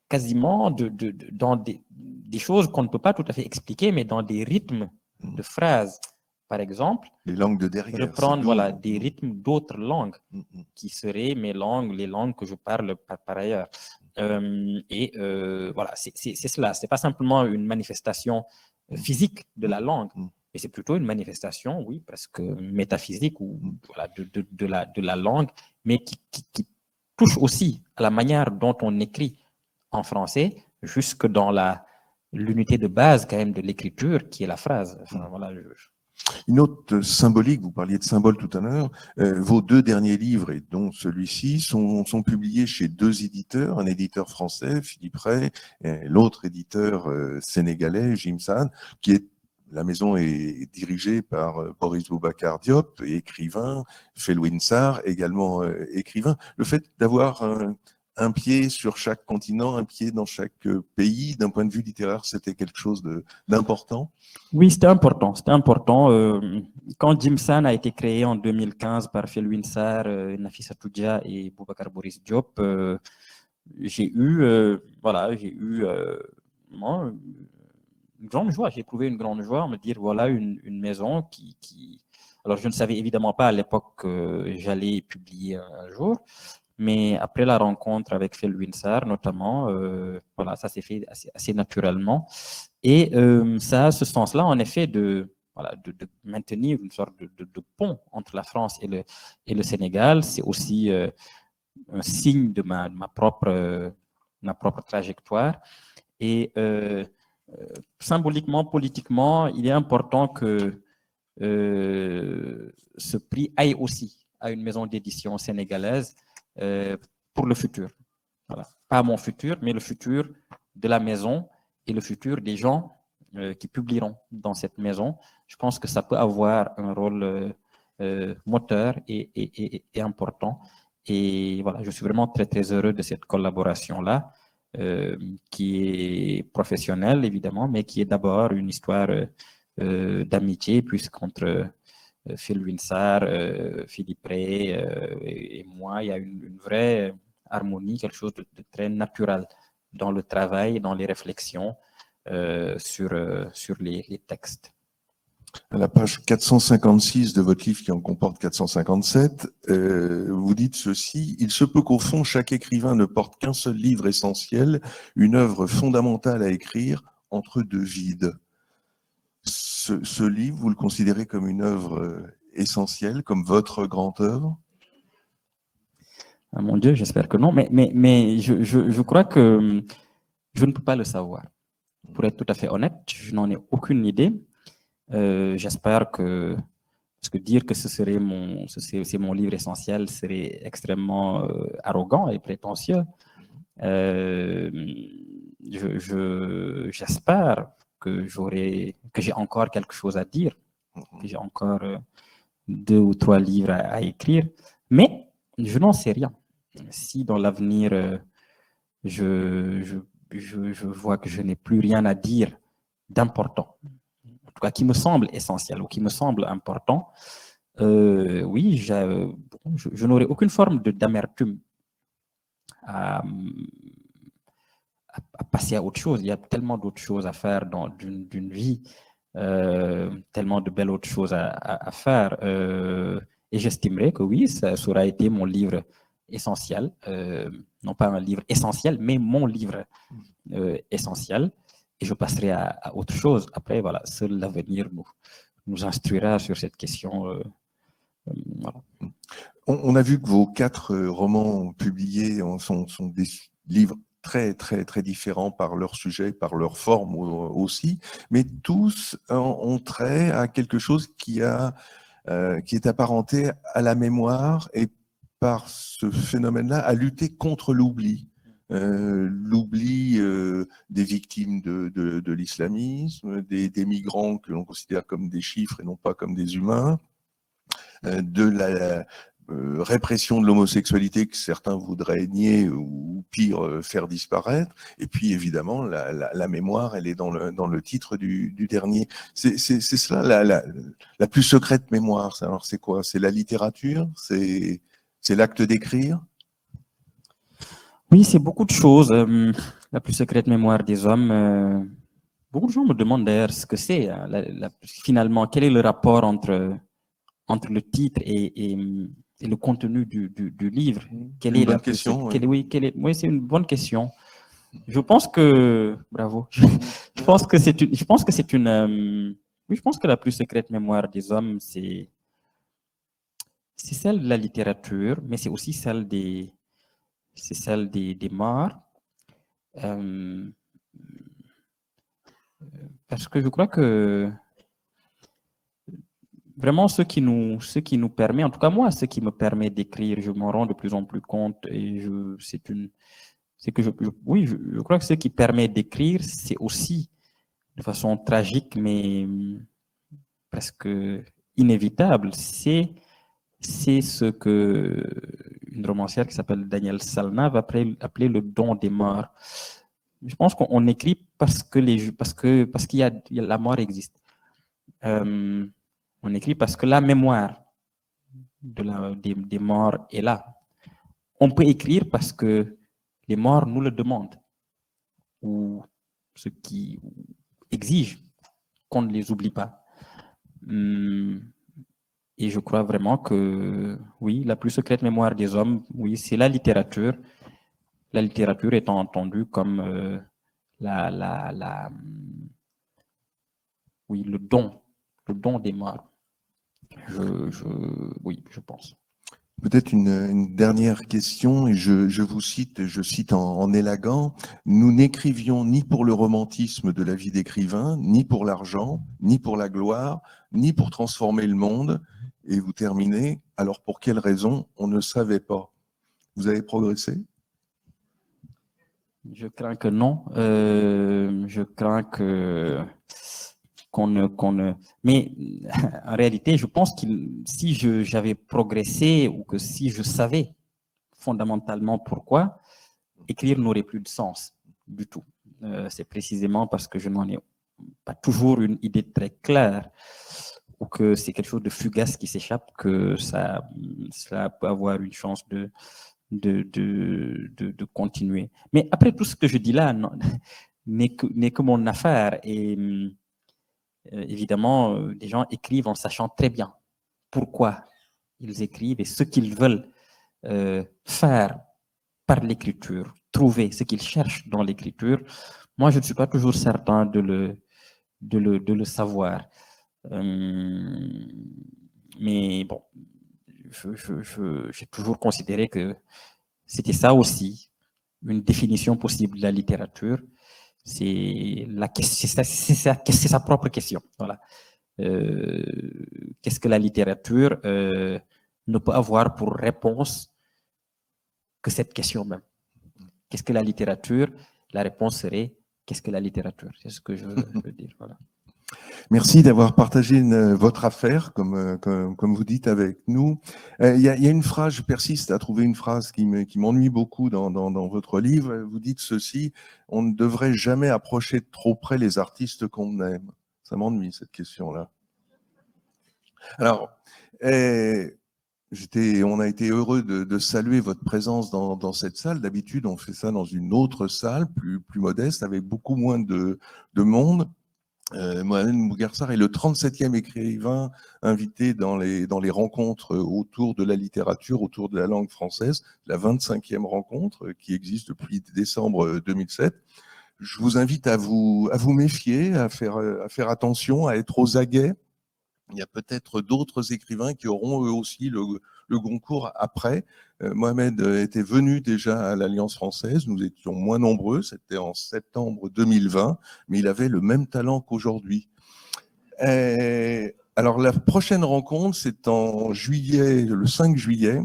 [SPEAKER 4] quasiment dans des choses qu'on ne peut pas tout à fait expliquer, mais dans des rythmes de phrases. Par exemple,
[SPEAKER 3] les langues de derrière,
[SPEAKER 4] reprendre des rythmes d'autres langues qui seraient les langues que je parle par ailleurs. Voilà, c'est cela. C'est pas simplement une manifestation physique de la langue, mais c'est plutôt une manifestation, oui, presque métaphysique ou voilà, de la langue, mais qui touche aussi à la manière dont on écrit en français, jusque dans l'unité de base quand même de l'écriture, qui est la phrase. Enfin, voilà,
[SPEAKER 3] Une autre symbolique, vous parliez de symbole tout à l'heure, vos deux derniers livres, et dont celui-ci, sont publiés chez deux éditeurs, un éditeur français, Philippe Ray, et l'autre éditeur sénégalais, Jimsan, la maison est dirigée par Boris Boubacar Diop, écrivain, Felwine Sarr, également écrivain. Le fait d'avoir un pied sur chaque continent, un pied dans chaque pays, d'un point de vue littéraire, c'était quelque chose d'important?
[SPEAKER 4] Oui, c'était important. C'était important. Quand Jimsan a été créé en 2015 par Felwine Sarr, Nafissa Toudia et Boubacar Boris Diop, j'ai eu une grande joie. J'ai éprouvé une grande joie à me dire, voilà une maison qui... Alors, je ne savais évidemment pas à l'époque que j'allais publier un jour, mais après la rencontre avec Felwine Sarr, notamment, voilà, ça s'est fait assez naturellement. Et ça a ce sens-là, en effet, de maintenir une sorte de pont entre la France et le Sénégal. C'est aussi un signe de ma propre trajectoire. Et symboliquement, politiquement, il est important que ce prix aille aussi à une maison d'édition sénégalaise pour le futur. Voilà. Pas mon futur, mais le futur de la maison et le futur des gens qui publieront dans cette maison. Je pense que ça peut avoir un rôle moteur et important. Et voilà, je suis vraiment très, très heureux de cette collaboration-là, qui est professionnelle, évidemment, mais qui est d'abord une histoire d'amitié, puisqu'entre Phil Winsar, Philippe Ray et moi, il y a une vraie harmonie, quelque chose de très naturel dans le travail, dans les réflexions sur les textes.
[SPEAKER 3] À la page 456 de votre livre qui en comporte 457, vous dites ceci: « Il se peut qu'au fond, chaque écrivain ne porte qu'un seul livre essentiel, une œuvre fondamentale à écrire entre deux vides. » Ce livre, vous le considérez comme une œuvre essentielle, comme votre grande œuvre?
[SPEAKER 4] Ah, mon Dieu, j'espère que non, mais je crois que je ne peux pas le savoir. Pour être tout à fait honnête, je n'en ai aucune idée. J'espère que, parce que dire que c'est mon livre essentiel serait extrêmement arrogant et prétentieux. J'espère que j'ai encore quelque chose à dire, que j'ai encore 2 ou 3 livres à écrire, mais je n'en sais rien. Si dans l'avenir, je vois que je n'ai plus rien à dire d'important, en tout cas qui me semble essentiel ou qui me semble important, oui, je n'aurai aucune forme d'amertume à passer à autre chose. Il y a tellement d'autres choses à faire d'une vie, tellement de belles autres choses à faire. Et j'estimerais que oui, ça aura été mon livre essentiel, non pas un livre essentiel, mais mon livre essentiel. Et je passerai à autre chose. Après, voilà, seul l'avenir nous instruira sur cette question. Voilà.
[SPEAKER 3] On a vu que vos 4 romans publiés sont des livres très, très, très différents par leur sujet, par leur forme aussi, mais tous ont trait à quelque chose qui est apparenté à la mémoire et par ce phénomène-là, à lutter contre l'oubli. L'oubli des victimes de l'islamisme, des migrants que l'on considère comme des chiffres et non pas comme des humains, de la répression de l'homosexualité que certains voudraient nier ou pire faire disparaître, et puis évidemment la mémoire, elle est dans le titre du dernier. C'est cela la plus secrète mémoire. Alors c'est quoi? C'est la littérature? C'est l'acte d'écrire?
[SPEAKER 4] Oui, c'est beaucoup de choses. La plus secrète mémoire des hommes. Beaucoup de gens me demandent d'ailleurs ce que c'est. Finalement, quel est le rapport entre le titre et le contenu du livre? Quelle est
[SPEAKER 3] bonne question.
[SPEAKER 4] Oui, c'est une bonne question. Je pense que, bravo. Je pense que oui, je pense que la plus secrète mémoire des hommes, c'est celle de la littérature, mais c'est aussi celle des morts. Parce que je crois que vraiment ce qui nous permet, en tout cas moi, ce qui me permet d'écrire, je m'en rends de plus en plus compte, et je crois que ce qui permet d'écrire, c'est aussi de façon tragique, mais presque inévitable, c'est ce que une romancière qui s'appelle Danielle Salna va appeler le don des morts. Je pense qu'on écrit parce que la mort existe. On écrit parce que la mémoire des morts est là. On peut écrire parce que les morts nous le demandent, ou ce qui exige qu'on ne les oublie pas. Et je crois vraiment que, oui, la plus secrète mémoire des hommes, oui, c'est la littérature. La littérature étant entendue comme oui, le don des morts. Oui, je pense.
[SPEAKER 3] Peut-être une dernière question, et je cite en élagant: nous n'écrivions ni pour le romantisme de la vie d'écrivain, ni pour l'argent, ni pour la gloire, ni pour transformer le monde, Et vous terminez, alors pour quelle raison on ne savait pas. Vous avez progressé?
[SPEAKER 4] Je crains que non. Je crains qu'on ne. Mais en réalité, je pense que si j'avais progressé ou que si je savais fondamentalement pourquoi, écrire n'aurait plus de sens du tout. C'est précisément parce que je n'en ai pas toujours une idée très claire ou que c'est quelque chose de fugace qui s'échappe que ça peut avoir une chance de continuer. Mais après, tout ce que je dis là n'est que mon affaire. Et évidemment, des gens écrivent en sachant très bien pourquoi ils écrivent et ce qu'ils veulent faire par l'écriture, trouver ce qu'ils cherchent dans l'écriture. Moi, je ne suis pas toujours certain de le savoir. Mais bon, j'ai toujours considéré que c'était ça aussi, une définition possible de la littérature. C'est sa propre question. Voilà. Qu'est-ce que la littérature ne peut avoir pour réponse que cette question même? Qu'est-ce que la littérature? La réponse serait qu'est-ce que la littérature? C'est ce que je veux dire. Voilà.
[SPEAKER 3] Merci d'avoir partagé votre affaire, comme vous dites, avec nous. Il y a une phrase, je persiste à trouver une phrase qui m'ennuie beaucoup dans votre livre. Vous dites ceci: on ne devrait jamais approcher de trop près les artistes qu'on aime. Ça m'ennuie, cette question-là. Alors, on a été heureux de saluer votre présence dans cette salle. D'habitude, on fait ça dans une autre salle, plus modeste, avec beaucoup moins de monde. Mohamed Mbougarsar est le 37e écrivain invité dans les rencontres autour de la littérature, autour de la langue française, la 25e rencontre qui existe depuis décembre 2007. Je vous invite à vous méfier, à faire attention, à être aux aguets. Il y a peut-être d'autres écrivains qui auront eux aussi le Goncourt après. Mohamed était venu déjà à l'Alliance française, nous étions moins nombreux, c'était en septembre 2020, mais il avait le même talent qu'aujourd'hui. Alors la prochaine rencontre, c'est en juillet, le 5 juillet,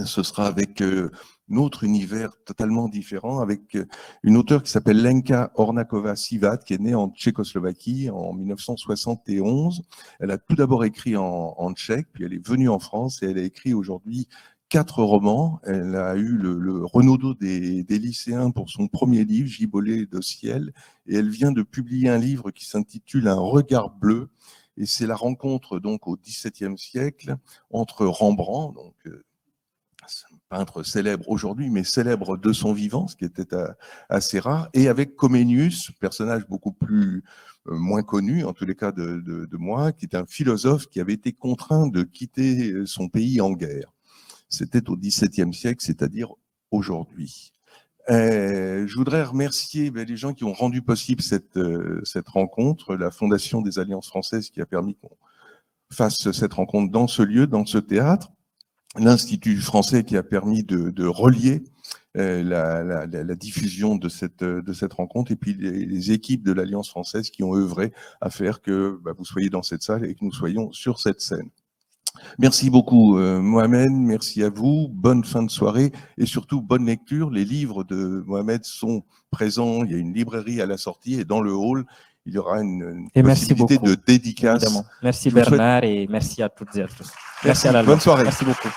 [SPEAKER 3] ce sera avec un autre univers totalement différent, avec une auteure qui s'appelle Lenka Ornakova-Sivat, qui est née en Tchécoslovaquie en 1971. Elle a tout d'abord écrit en tchèque, puis elle est venue en France et elle a écrit aujourd'hui 4 romans. Elle a eu le Renaudot des lycéens pour son premier livre, Gibolet de ciel, et elle vient de publier un livre qui s'intitule Un regard bleu. Et c'est la rencontre donc au XVIIe siècle entre Rembrandt, donc un peintre célèbre aujourd'hui, mais célèbre de son vivant, ce qui était assez rare, et avec Comenius, personnage beaucoup plus moins connu, en tous les cas de moi, qui est un philosophe qui avait été contraint de quitter son pays en guerre. C'était au XVIIe siècle, c'est-à-dire aujourd'hui. Je voudrais remercier les gens qui ont rendu possible cette rencontre, la Fondation des Alliances françaises qui a permis qu'on fasse cette rencontre dans ce lieu, dans ce théâtre, l'Institut français qui a permis de relier la diffusion de cette rencontre, et puis les équipes de l'Alliance française qui ont œuvré à faire que vous soyez dans cette salle et que nous soyons sur cette scène. Merci beaucoup Mohamed, merci à vous, bonne fin de soirée et surtout bonne lecture. Les livres de Mohamed sont présents, il y a une librairie à la sortie et dans le hall, il y aura une possibilité de dédicace.
[SPEAKER 4] Évidemment. Merci Bernard et merci à toutes et à tous.
[SPEAKER 3] Merci, bonne soirée.
[SPEAKER 4] Merci beaucoup.